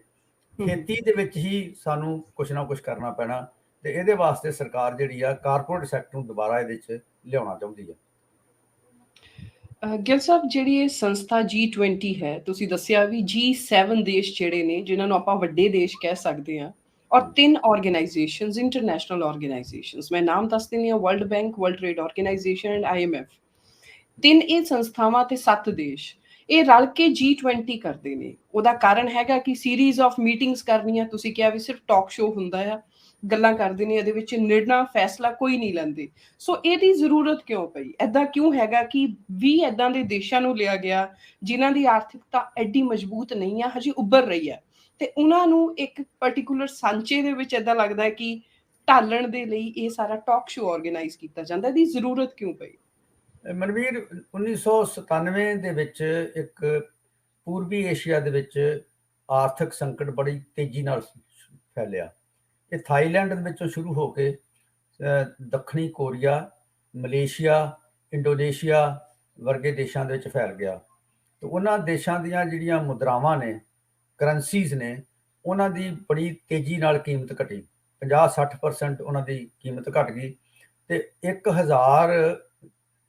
ਖੇਤੀ ਦੇ ਵਿੱਚ ਹੀ ਸਾਨੂੰ ਕੁਛ ਨਾ ਕੁਛ ਕਰਨਾ ਪੈਣਾ, ਤੇ ਇਹਦੇ ਵਾਸਤੇ ਸਰਕਾਰ ਜਿਹੜੀ ਆ ਕਾਰਪੋਰੇਟ ਸੈਕਟਰ ਨੂੰ ਦੁਬਾਰਾ ਇਹਦੇ 'ਚ ਲਿਆਉਣਾ ਚਾਹੁੰਦੀ ਆ। ਗਿੱਲ ਸਾਹਿਬ, ਜਿਹੜੀ ਇਹ ਸੰਸਥਾ G20 ਹੈ, ਤੁਸੀਂ ਦੱਸਿਆ ਵੀ G7 ਦੇਸ਼ ਜਿਹੜੇ ਨੇ ਜਿਨ੍ਹਾਂ ਨੂੰ ਆਪਾਂ ਵੱਡੇ ਦੇਸ਼ ਕਹਿ ਸਕਦੇ ਹਾਂ, ਔਰ 3 ਆਰਗੇਨਾਈਜੇਸ਼ਨਸ, ਇੰਟਰਨੈਸ਼ਨਲ ਆਰਗੇਨਾਈਜੇਸ਼ਨਸ, ਮੈਂ ਨਾਮ ਦੱਸ ਦਿੰਦੀ ਹਾਂ, world bank, world trade organisation and IMF, 3 ਇਹ ਸੰਸਥਾਵਾਂ ਤੇ 7 ਦੇਸ਼ ਇਹ ਰਲ ਕੇ G20 ਕਰਦੇ ਨੇ। ਉਹਦਾ ਕਾਰਨ ਹੈਗਾ ਕਿ ਸੀਰੀਜ਼ ਆਫ ਮੀਟਿੰਗਸ ਕਰਨੀਆਂ, ਤੁਸੀਂ ਕਿਹਾ ਵੀ ਸਿਰਫ ਟਾਕ ਸ਼ੋਅ ਹੁੰਦਾ ਆ, ਗੱਲਾਂ ਕਰਦੇ ਨੇ, ਇਹਦੇ ਵਿੱਚ ਨਿਰਣਾ ਫੈਸਲਾ ਕੋਈ ਨਹੀਂ ਲੈਂਦੇ। ਸੋ ਇਹਦੀ ਜ਼ਰੂਰਤ ਕਿਉਂ ਪਈ? ਐਦਾਂ ਕਿਉਂ ਹੈਗਾ ਕਿ 20 ਐਦਾਂ ਦੇ ਦੇਸ਼ਾਂ ਨੂੰ ਲਿਆ ਗਿਆ ਜਿਨ੍ਹਾਂ ਦੀ ਆਰਥਿਕਤਾ ਐਡੀ ਮਜ਼ਬੂਤ ਨਹੀਂ ਆ, ਹਜੇ ਉੱਭਰ ਰਹੀ ਹੈ, ਤੇ ਉਹਨਾਂ ਨੂੰ ਇੱਕ ਪਰਟੀਕੂਲਰ ਸਾਂਚੇ ਦੇ ਵਿੱਚ ਐਦਾਂ ਲੱਗਦਾ ਹੈ ਕਿ ਢਾਲਣ ਦੇ ਲਈ ਇਹ ਸਾਰਾ ਟਾਕ ਸ਼ੋਅ ਆਰਗੇਨਾਈਜ਼ ਕੀਤਾ ਜਾਂਦਾ। ਇਹਦੀ ਜ਼ਰੂਰਤ ਕਿਉਂ ਪਈ? ਮਨਵੀਰ, 1997 ਦੇ ਵਿੱਚ ਇੱਕ ਪੂਰਬੀ ਏਸ਼ੀਆ ਦੇ ਵਿੱਚ ਆਰਥਿਕ ਸੰਕਟ ਬੜੀ ਤੇਜ਼ੀ ਨਾਲ ਫੈਲਿਆ। ਇਹ ਥਾਈਲੈਂਡ ਦੇ ਵਿੱਚੋਂ ਸ਼ੁਰੂ ਹੋ ਕੇ ਦੱਖਣੀ ਕੋਰੀਆ, ਮਲੇਸ਼ੀਆ, ਇੰਡੋਨੇਸ਼ੀਆ ਵਰਗੇ ਦੇਸ਼ਾਂ ਦੇ ਵਿੱਚ ਫੈਲ ਗਿਆ। ਤੇ ਉਹਨਾਂ ਦੇਸ਼ਾਂ ਦੀਆਂ ਜਿਹੜੀਆਂ ਮੁਦਰਾਵਾਂ ਨੇ, ਕਰੰਸੀਜ਼ ਨੇ, ਉਹਨਾਂ ਦੀ ਬੜੀ ਤੇਜ਼ੀ ਨਾਲ ਕੀਮਤ ਘਟੀ, 50-60% ਉਹਨਾਂ ਦੀ ਕੀਮਤ ਘਟ ਗਈ। ਤੇ 1000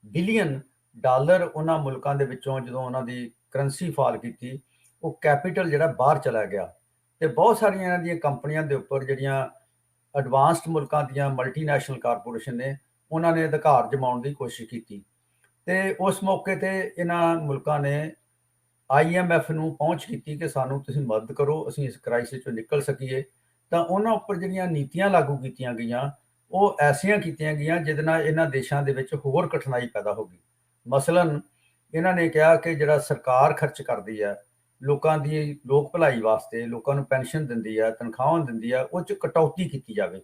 ਬਿਲੀਅਨ ਡਾਲਰ ਉਹਨਾਂ ਮੁਲਕਾਂ ਦੇ ਵਿੱਚੋਂ ਜਦੋਂ ਉਹਨਾਂ ਦੀ ਕਰੰਸੀ ਫਾਲ ਕੀਤੀ, ਉਹ ਕੈਪੀਟਲ ਜਿਹੜਾ ਬਾਹਰ ਚਲਾ ਗਿਆ। ਤੇ ਬਹੁਤ ਸਾਰੀਆਂ ਇਹਨਾਂ ਦੀਆਂ ਕੰਪਨੀਆਂ ਦੇ ਉੱਪਰ ਜਿਹੜੀਆਂ ਐਡਵਾਂਸਡ ਮੁਲਕਾਂ ਦੀਆਂ ਮਲਟੀਨੈਸ਼ਨਲ ਕਾਰਪੋਰੇਸ਼ਨ ਨੇ, ਉਹਨਾਂ ਨੇ ਅਧਿਕਾਰ ਜਮਾਉਣ ਦੀ ਕੋਸ਼ਿਸ਼ ਕੀਤੀ। ਤੇ ਉਸ ਮੌਕੇ ਤੇ ਇਹਨਾਂ ਮੁਲਕਾਂ ਨੇ IMF ਨੂੰ ਪਹੁੰਚ ਕੀਤੀ ਕਿ ਸਾਨੂੰ ਤੁਸੀਂ ਮਦਦ ਕਰੋ, ਅਸੀਂ ਇਸ ਕ੍ਰਾਈਸਿਸ ਚੋਂ ਨਿਕਲ ਸਕੀਏ। ਤਾਂ ਉਹਨਾਂ ਉੱਪਰ ਜਿਹੜੀਆਂ ਨੀਤੀਆਂ ਲਾਗੂ ਕੀਤੀਆਂ ਗਈਆਂ ਉਹ ਐਸੀਆਂ ਕੀਤੀਆਂ ਗਈਆਂ ਜਿਹਦੇ ਨਾਲ ਇਹਨਾਂ ਦੇਸ਼ਾਂ ਦੇ ਵਿੱਚ ਹੋਰ ਕਠਿਨਾਈ ਪੈਦਾ ਹੋ ਗਈ। ਮਸਲਨ ਇਹਨਾਂ ਨੇ ਕਿਹਾ ਕਿ ਜਿਹੜਾ ਸਰਕਾਰ ਖਰਚ ਕਰਦੀ ਹੈ ਲੋਕਾਂ ਦੀ ਲੋਕ ਭਲਾਈ ਵਾਸਤੇ, ਲੋਕਾਂ ਨੂੰ ਪੈਨਸ਼ਨ ਦਿੰਦੀ ਹੈ, ਤਨਖਾਹਾਂ ਦਿੰਦੀ ਹੈ, ਉਹ 'ਚ ਕਟੌਤੀ ਕੀਤੀ ਜਾਵੇ।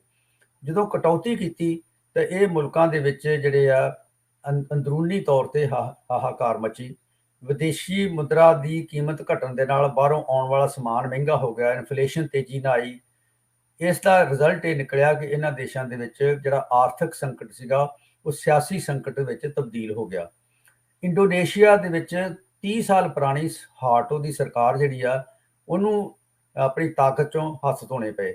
ਜਦੋਂ ਕਟੌਤੀ ਕੀਤੀ ਤਾਂ ਇਹ ਮੁਲਕਾਂ ਦੇ ਵਿੱਚ ਜਿਹੜੇ ਆ ਅੰਦਰੂਨੀ ਤੌਰ ਤੇ ਹਾਹਾਕਾਰ ਮਚੀ। ਵਿਦੇਸ਼ੀ ਮੁਦਰਾ ਦੀ ਕੀਮਤ ਘਟਣ ਦੇ ਨਾਲ ਬਾਹਰੋਂ ਆਉਣ ਵਾਲਾ ਸਮਾਨ ਮਹਿੰਗਾ ਹੋ ਗਿਆ, ਇਨਫਲੇਸ਼ਨ ਤੇਜ਼ੀ ਨਾਲ ਆਈ। ਇਸ ਦਾ ਰਿਜ਼ਲਟ ਇਹ ਨਿਕਲਿਆ ਕਿ ਇਹਨਾਂ ਦੇਸ਼ਾਂ ਦੇ ਵਿੱਚ ਜਿਹੜਾ ਆਰਥਿਕ ਸੰਕਟ ਸੀਗਾ ਉਹ ਸਿਆਸੀ ਸੰਕਟ ਵਿੱਚ ਤਬਦੀਲ ਹੋ ਗਿਆ। ਇੰਡੋਨੇਸ਼ੀਆ ਦੇ ਵਿੱਚ 30 ਸਾਲ ਪੁਰਾਣੀ ਹਾਟੋ ਦੀ ਸਰਕਾਰ ਜਿਹੜੀ ਆ ਉਹਨੂੰ ਆਪਣੀ ਤਾਕਤ ਚੋਂ ਹੱਥ ਧੋਣੇ ਪਏ।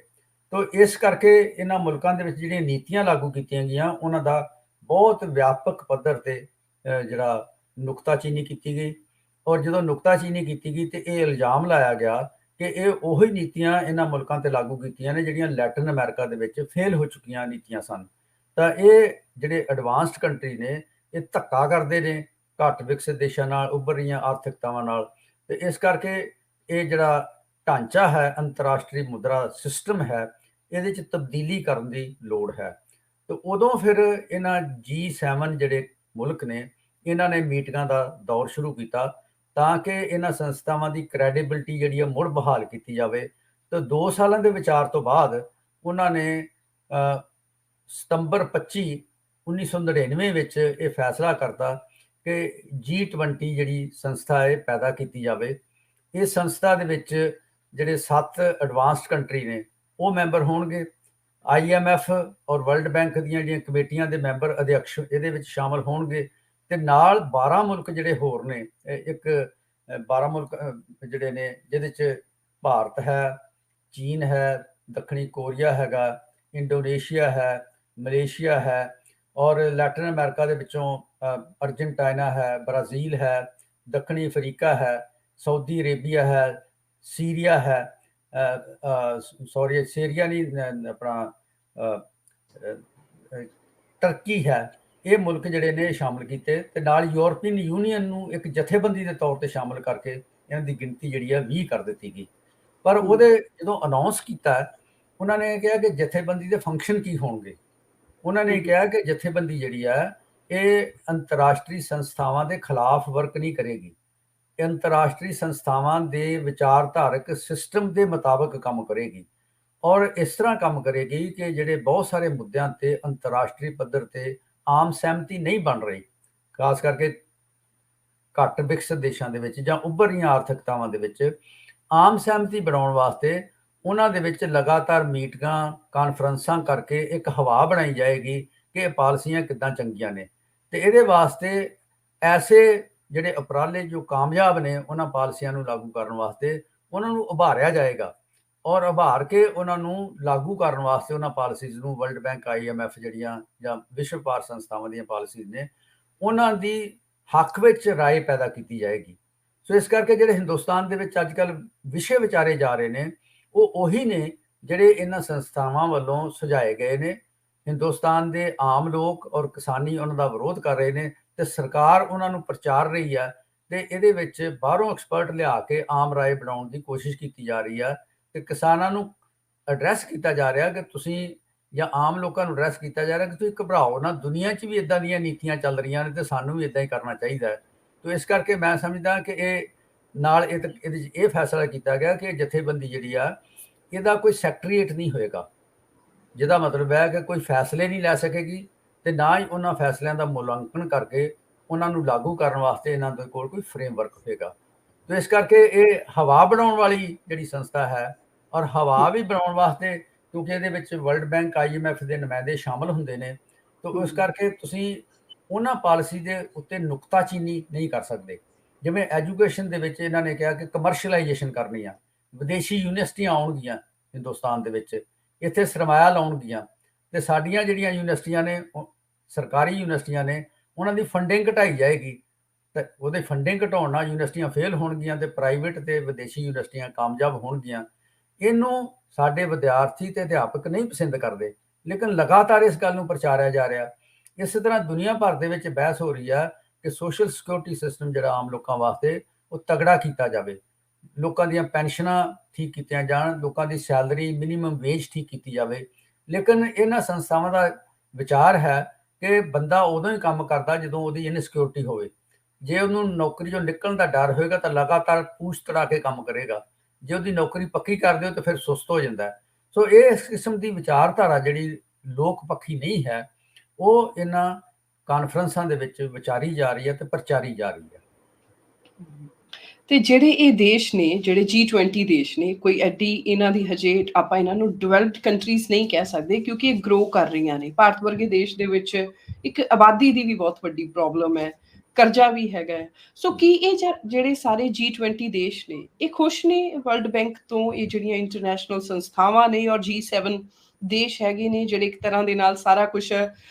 ਤਾਂ ਇਸ ਕਰਕੇ ਇਹਨਾਂ ਮੁਲਕਾਂ ਦੇ ਵਿੱਚ ਜਿਹੜੀਆਂ ਨੀਤੀਆਂ ਲਾਗੂ ਕੀਤੀਆਂ ਗਈਆਂ ਉਹਨਾਂ ਦਾ ਬਹੁਤ ਵਿਆਪਕ ਪੱਧਰ ਤੇ ਜਿਹੜਾ ਨੁਕਤਾਚੀਨੀ ਕੀਤੀ ਗਈ। ਔਰ ਜਦੋਂ ਨੁਕਤਾਚੀਨੀ ਕੀਤੀ ਗਈ ਤੇ ਇਹ ਇਲਜ਼ਾਮ ਲਾਇਆ ਗਿਆ ਕਿ ਇਹ ਉਹੀ ਨੀਤੀਆਂ ਇਹਨਾਂ ਮੁਲਕਾਂ ਤੇ ਲਾਗੂ ਕੀਤੀਆਂ ਨੇ ਜਿਹੜੀਆਂ ਲੈਟਿਨ ਅਮਰੀਕਾ ਦੇ ਵਿੱਚ ਫੇਲ ਹੋ ਚੁੱਕੀਆਂ ਨੀਤੀਆਂ ਸਨ। ਤਾਂ ਇਹ ਜਿਹੜੇ ਐਡਵਾਂਸਡ ਕੰਟਰੀ ਨੇ ਇਹ ਧੱਕਾ ਕਰਦੇ ਨੇ ਘੱਟ ਵਿਕਸਿਤ ਦੇਸ਼ਾਂ ਨਾਲ, ਉੱਭਰ ਰਹੀਆਂ ਆਰਥਿਕਤਾਵਾਂ ਨਾਲ। ਤੇ ਇਸ ਕਰਕੇ ਇਹ ਜਿਹੜਾ ਢਾਂਚਾ ਹੈ, ਅੰਤਰਰਾਸ਼ਟਰੀ ਮੁਦਰਾ ਸਿਸਟਮ ਹੈ, ਇਹਦੇ 'ਚ ਤਬਦੀਲੀ ਕਰਨ ਦੀ ਲੋੜ ਹੈ। ਤੇ ਉਦੋਂ ਫਿਰ ਇਹਨਾਂ G7 ਜਿਹੜੇ ਮੁਲਕ ਨੇ ਇਹਨਾਂ ਨੇ ਮੀਟਿੰਗਾਂ ਦਾ ਦੌਰ ਸ਼ੁਰੂ ਕੀਤਾ ਤਾਂ ਕਿ ਇਹਨਾਂ ਸੰਸਥਾਵਾਂ ਦੀ ਕ੍ਰੈਡੀਬਿਲਿਟੀ ਜਿਹੜੀ ਹੈ ਮੁੜ ਬਹਾਲ ਕੀਤੀ ਜਾਵੇ। ਤੇ 2 ਸਾਲਾਂ ਦੇ ਵਿਚਾਰ ਤੋਂ ਬਾਅਦ ਉਹਨਾਂ ਨੇ ਸਤੰਬਰ 25, 1999 ਵਿੱਚ ਇਹ ਫੈਸਲਾ ਕਰਤਾ ਕਿ G20 ਜਿਹੜੀ ਸੰਸਥਾ ਹੈ ਪੈਦਾ ਕੀਤੀ ਜਾਵੇ। ਇਸ ਸੰਸਥਾ ਦੇ ਵਿੱਚ ਜਿਹੜੇ 7 ਐਡਵਾਂਸਡ ਕੰਟਰੀ ਨੇ ਉਹ ਮੈਂਬਰ ਹੋਣਗੇ। IMF ਔਰ ਵਰਲਡ ਬੈਂਕ ਦੀਆਂ ਜਿਹੜੀਆਂ ਕਮੇਟੀਆਂ ਦੇ ਮੈਂਬਰ ਅਧਿਕਸ਼ ਇਹਦੇ ਵਿੱਚ ਸ਼ਾਮਲ ਹੋਣਗੇ। ਤੇ ਨਾਲ 12 ਮੁਲਕ ਜਿਹੜੇ ਹੋਰ ਨੇ, ਇੱਕ 12 ਮੁਲਕ ਜਿਹੜੇ ਨੇ ਜਿਹਦੇ 'ਚ ਭਾਰਤ ਹੈ, ਚੀਨ ਹੈ, ਦੱਖਣੀ ਕੋਰੀਆ ਹੈਗਾ, ਇੰਡੋਨੇਸ਼ੀਆ ਹੈ, ਮਲੇਸ਼ੀਆ ਹੈ, ਔਰ ਲੈਟਿਨ ਅਮਰੀਕਾ ਦੇ ਵਿੱਚੋਂ ਅਰਜਨਟਾਈਨਾ ਹੈ, ਬ੍ਰਾਜ਼ੀਲ ਹੈ, ਦੱਖਣੀ ਅਫਰੀਕਾ ਹੈ, ਸਾਊਦੀ ਅਰੇਬੀਆ ਹੈ, ਸੀਰੀਆ ਹੈ। ਸੌਰੀ ਸੀਰੀਆ ਨਹੀਂ, ਆਪਣਾ ਟਰਕੀ ਹੈ, ਇਹ ਮੁਲਕ ਜਿਹੜੇ ਨੇ ਸ਼ਾਮਲ ਕੀਤੇ ਤੇ ਨਾਲ ਯੂਰਪੀਅਨ ਯੂਨੀਅਨ ਨੂੰ ਇੱਕ ਜਥੇਬੰਦੀ ਦੇ ਤੌਰ ਤੇ ਸ਼ਾਮਲ ਕਰਕੇ ਇਹਨਾਂ ਦੀ ਗਿਣਤੀ ਜਿਹੜੀ ਆ 20 ਕਰ ਦਿੱਤੀ ਗਈ। ਪਰ ਉਹਦੇ ਜਦੋਂ ਅਨਾਉਂਸ ਕੀਤਾ ਉਹਨਾਂ ਨੇ ਕਿਹਾ ਕਿ ਜਥੇਬੰਦੀ ਦੇ ਫੰਕਸ਼ਨ ਕੀ ਹੋਣਗੇ। ਉਹਨਾਂ ਨੇ ਕਿਹਾ ਕਿ ਜਥੇਬੰਦੀ ਜਿਹੜੀ ਆ ਇਹ ਅੰਤਰਰਾਸ਼ਟਰੀ ਸੰਸਥਾਵਾਂ ਦੇ ਖਿਲਾਫ ਵਰਕ ਨਹੀਂ ਕਰੇਗੀ, ਇਹ ਅੰਤਰਰਾਸ਼ਟਰੀ ਸੰਸਥਾਵਾਂ ਦੇ ਵਿਚਾਰਧਾਰਕ ਸਿਸਟਮ ਦੇ ਮੁਤਾਬਕ ਕੰਮ ਕਰੇਗੀ ਔਰ ਇਸ ਤਰ੍ਹਾਂ ਕੰਮ ਕਰੇਗੀ ਕਿ ਜਿਹੜੇ ਬਹੁਤ ਸਾਰੇ ਮੁੱਦਿਆਂ ਤੇ ਅੰਤਰਰਾਸ਼ਟਰੀ ਪੱਧਰ ਤੇ ਆਮ ਸਹਿਮਤੀ ਨਹੀਂ ਬਣ ਰਹੀ, ਖਾਸ ਕਰਕੇ ਘੱਟ ਵਿਕਸਿਤ ਦੇਸ਼ਾਂ ਦੇ ਵਿੱਚ ਜਾਂ ਉੱਭਰ ਰਹੀਆਂ ਆਰਥਿਕਤਾਵਾਂ ਦੇ ਵਿੱਚ ਆਮ ਸਹਿਮਤੀ ਬਣਾਉਣ ਵਾਸਤੇ ਉਹਨਾਂ ਦੇ ਵਿੱਚ ਲਗਾਤਾਰ ਮੀਟਿੰਗਾਂ ਕਾਨਫਰੰਸਾਂ ਕਰਕੇ ਇੱਕ ਹਵਾ ਬਣਾਈ ਜਾਏਗੀ ਕਿ ਇਹ ਪਾਲਿਸੀਆਂ ਕਿੱਦਾਂ ਚੰਗੀਆਂ ਨੇ ਤੇ ਇਹਦੇ ਵਾਸਤੇ ਐਸੇ ਜਿਹੜੇ ਉਪਰਾਲੇ ਜੋ ਕਾਮਯਾਬ ਨੇ ਉਹਨਾਂ ਪਾਲਿਸੀਆਂ ਨੂੰ ਲਾਗੂ ਕਰਨ ਵਾਸਤੇ ਉਹਨਾਂ ਨੂੰ ਉਭਾਰਿਆ ਜਾਏਗਾ ਔਰ ਉਭਾਰ ਕੇ ਉਹਨਾਂ ਨੂੰ ਲਾਗੂ ਕਰਨ ਵਾਸਤੇ ਉਹਨਾਂ ਪਾਲਿਸੀਜ਼ ਨੂੰ ਵਰਲਡ ਬੈਂਕ IMF ਜਿਹੜੀਆਂ ਜਾਂ ਵਿਸ਼ਵ ਵਪਾਰ ਸੰਸਥਾਵਾਂ ਦੀਆਂ ਪਾਲਿਸੀਜ਼ ਨੇ ਉਹਨਾਂ ਦੀ ਹੱਕ ਵਿੱਚ ਰਾਏ ਪੈਦਾ ਕੀਤੀ ਜਾਏਗੀ। ਸੋ ਇਸ ਕਰਕੇ ਜਿਹੜੇ ਹਿੰਦੁਸਤਾਨ ਦੇ ਵਿੱਚ ਅੱਜ ਕੱਲ੍ਹ ਵਿਸ਼ੇ ਵਿਚਾਰੇ ਜਾ ਰਹੇ ਨੇ ਉਹ ਉਹੀ ਨੇ ਜਿਹੜੇ ਇਹਨਾਂ ਸੰਸਥਾਵਾਂ ਵੱਲੋਂ ਸੁਝਾਏ ਗਏ ਨੇ। ਹਿੰਦੁਸਤਾਨ ਦੇ ਆਮ ਲੋਕ ਔਰ ਕਿਸਾਨੀ ਉਹਨਾਂ ਦਾ ਵਿਰੋਧ ਕਰ ਰਹੇ ਨੇ ਤੇ ਸਰਕਾਰ ਉਹਨਾਂ ਨੂੰ ਪ੍ਰਚਾਰ ਰਹੀ ਹੈ ਤੇ ਇਹਦੇ ਵਿੱਚ ਬਾਹਰੋਂ ਐਕਸਪਰਟ ਲਿਆ ਕੇ ਆਮ ਰਾਏ ਬਣਾਉਣ ਦੀ ਕੋਸ਼ਿਸ਼ ਕੀਤੀ ਜਾ ਰਹੀ ਹੈ ਤੇ ਕਿਸਾਨਾਂ ਨੂੰ ਐਡਰੈਸ ਕੀਤਾ ਜਾ ਰਿਹਾ ਕਿ ਤੁਸੀਂ ਜਾਂ ਆਮ ਲੋਕਾਂ ਨੂੰ ਐਡਰੈਸ ਕੀਤਾ ਜਾ ਰਿਹਾ ਕਿ ਤੁਸੀਂ ਘਬਰਾਓ ਨਾ, ਦੁਨੀਆ 'ਚ ਵੀ ਇਦਾਂ ਦੀਆਂ ਨੀਤੀਆਂ ਚੱਲ ਰਹੀਆਂ ਨੇ ਤੇ ਸਾਨੂੰ ਵੀ ਇਦਾਂ ਹੀ ਕਰਨਾ ਚਾਹੀਦਾ ਹੈ। ਤੋ ਇਸ ਕਰਕੇ ਮੈਂ ਸਮਝਦਾ ਕਿ ਇਹ ਨਾਲ ਇਹਦੇ 'ਚ ਇਹ ਫੈਸਲਾ ਕੀਤਾ ਗਿਆ ਕਿ ਜਥੇਬੰਦੀ ਜਿਹੜੀ ਆ ਇਹਦਾ ਕੋਈ ਸੈਕਟਰੀਏਟ ਨਹੀਂ ਹੋਏਗਾ, ਜਿਹਦਾ ਮਤਲਬ ਹੈ ਕਿ ਕੋਈ ਫੈਸਲੇ ਨਹੀਂ ਲੈ ਸਕੇਗੀ ਤੇ ਨਾ ਹੀ ਉਹਨਾਂ ਫੈਸਲਿਆਂ ਦਾ ਮੁਲਾਂਕਣ ਕਰਕੇ ਉਹਨਾਂ ਨੂੰ ਲਾਗੂ ਕਰਨ ਵਾਸਤੇ ਇਹਨਾਂ ਦੇ ਕੋਲ ਕੋਈ ਫਰੇਮਵਰਕ ਹੋਏਗਾ। ਤੋ ਇਸ ਕਰਕੇ ਇਹ ਹਵਾ ਬਣਾਉਣ ਵਾਲੀ ਜਿਹੜੀ ਸੰਸਥਾ ਹੈ ਔਰ ਹਵਾ ਵੀ ਬਣਾਉਣ ਵਾਸਤੇ ਕਿਉਂਕਿ ਇਹਦੇ ਵਿੱਚ ਵਰਲਡ ਬੈਂਕ IMF ਦੇ ਨੁਮਾਇੰਦੇ ਸ਼ਾਮਲ ਹੁੰਦੇ ਨੇ ਤੋ ਇਸ ਕਰਕੇ ਤੁਸੀਂ ਉਹਨਾਂ ਪਾਲਿਸੀ ਦੇ ਉੱਤੇ ਨੁਕਤਾਚੀਨੀ ਨਹੀਂ ਕਰ ਸਕਦੇ। ਜਿਵੇਂ ਐਜੂਕੇਸ਼ਨ ਦੇ ਵਿੱਚ ਇਹਨਾਂ ਨੇ ਕਿਹਾ ਕਿ ਕਮਰਸ਼ੀਅਲਾਈਜੇਸ਼ਨ ਕਰਨੀ ਆ, ਵਿਦੇਸ਼ੀ ਯੂਨੀਵਰਸਿਟੀਆਂ ਆਉਣਗੀਆਂ ਹਿੰਦੁਸਤਾਨ ਦੇ ਵਿੱਚ, ਇੱਥੇ ਸਰਮਾਇਆ ਲਾਉਣਗੀਆਂ ਤੇ ਸਾਡੀਆਂ ਜਿਹੜੀਆਂ ਯੂਨੀਵਰਸਿਟੀਆਂ ਨੇ ਸਰਕਾਰੀ ਯੂਨੀਵਰਸਿਟੀਆਂ ਨੇ ਉਹਨਾਂ ਦੀ ਫੰਡਿੰਗ ਘਟਾਈ ਜਾਏਗੀ ਤੇ ਉਹਦੇ ਫੰਡਿੰਗ ਘਟਾਉਣ ਨਾਲ ਯੂਨੀਵਰਸਿਟੀਆਂ ਫੇਲ ਹੋਣਗੀਆਂ ਤੇ ਪ੍ਰਾਈਵੇਟ ਤੇ ਵਿਦੇਸ਼ੀ ਯੂਨੀਵਰਸਿਟੀਆਂ ਕਾਮਯਾਬ ਹੋਣਗੀਆਂ। ਇਹਨੂੰ ਸਾਡੇ ਵਿਦਿਆਰਥੀ ਤੇ ਅਧਿਆਪਕ ਨਹੀਂ ਪਸੰਦ ਕਰਦੇ ਲੇਕਿਨ ਲਗਾਤਾਰ ਇਸ ਗੱਲ ਨੂੰ ਪ੍ਰਚਾਰਿਆ ਜਾ ਰਿਹਾ। ਇਸੇ ਤਰ੍ਹਾਂ ਦੁਨੀਆ ਭਰ ਦੇ ਵਿੱਚ ਬਹਿਸ ਹੋ ਰਹੀ ਆ ਕਿ ਸੋਸ਼ਲ ਸਿਕਿਉਰਿਟੀ ਸਿਸਟਮ ਜਿਹੜਾ ਆਮ ਲੋਕਾਂ ਵਾਸਤੇ ਉਹ ਤਗੜਾ ਕੀਤਾ ਜਾਵੇ, ਲੋਕਾਂ ਦੀਆਂ ਪੈਨਸ਼ਨਾਂ ਠੀਕ ਕੀਤੀਆਂ ਜਾਣ, ਲੋਕਾਂ ਦੀ ਸੈਲਰੀ ਮਿਨੀਮਮ ਵੇਜ ਠੀਕ ਕੀਤੀ ਜਾਵੇ। ਲੇਕਿਨ ਇਹਨਾਂ ਸੰਸਥਾਵਾਂ ਦਾ ਵਿਚਾਰ ਹੈ ਕਿ ਬੰਦਾ ਉਦੋਂ ਹੀ ਕੰਮ ਕਰਦਾ ਜਦੋਂ ਉਹਦੀ ਇਨਸਿਕਿਉਰਿਟੀ ਹੋਵੇ। ਜੇ ਉਹਨੂੰ ਨੌਕਰੀ ਚੋਂ ਨਿਕਲਣ ਦਾ ਡਰ ਹੋਏਗਾ ਤਾਂ ਲਗਾਤਾਰ ਪੂਛ ਤੜਾ ਕੇ ਕੰਮ ਕਰੇਗਾ, ਜੇ ਉਹਦੀ ਨੌਕਰੀ ਪੱਕੀ ਕਰ ਦਿਓ ਤਾਂ ਫਿਰ ਸੁਸਤ ਹੋ ਜਾਂਦਾ। ਸੋ ਇਹ ਇਸ ਕਿਸਮ ਦੀ ਵਿਚਾਰਧਾਰਾ ਜਿਹੜੀ ਲੋਕ ਪੱਖੀ ਨਹੀਂ ਹੈ ਉਹ ਇਹਨਾਂ ਕਾਨਫਰੰਸਾਂ ਦੇ ਵਿੱਚ ਵਿਚਾਰੀ ਜਾ ਰਹੀ ਹੈ ਤੇ ਪ੍ਰਚਾਰੀ ਜਾ ਰਹੀ ਹੈ। ਤੇ ਜਿਹੜੇ ਇਹ ਦੇਸ਼ ਨੇ ਜਿਹੜੇ G20 ਦੇਸ਼ ਨੇ ਕੋਈ ਐਡੀ ਇਹਨਾਂ ਦੀ ਹਜੇ ਆਪਾਂ ਇਹਨਾਂ ਨੂੰ ਡਿਵੈਲਪਡ ਕੰਟਰੀਜ਼ ਨਹੀਂ ਕਹਿ ਸਕਦੇ ਕਿਉਂਕਿ ਇਹ ਗਰੋ ਕਰ ਰਹੀਆਂ ਨੇ। ਭਾਰਤ ਵਰਗੇ ਦੇਸ਼ ਦੇ ਵਿੱਚ ਇੱਕ ਆਬਾਦੀ ਦੀ ਵੀ ਬਹੁਤ ਵੱਡੀ ਪ੍ਰੋਬਲਮ ਹੈ, ਕਰਜ਼ਾ ਵੀ ਹੈਗਾ ਹੈ। ਸੋ ਕੀ ਇਹ ਜਿਹੜੇ ਸਾਰੇ G20 ਦੇਸ਼ ਨੇ ਇਹ ਖੁਸ਼ ਨੇ ਵਰਲਡ ਬੈਂਕ ਤੋਂ, ਇਹ ਜਿਹੜੀਆਂ ਇੰਟਰਨੈਸ਼ਨਲ ਸੰਸਥਾਵਾਂ ਨੇ ਔਰ G7 ਦੇਸ਼ ਹੈਗੇ ਨੇ ਜਿਹੜੇ ਇੱਕ ਤਰ੍ਹਾਂ ਦੇ ਨਾਲ ਸਾਰਾ ਕੁਝ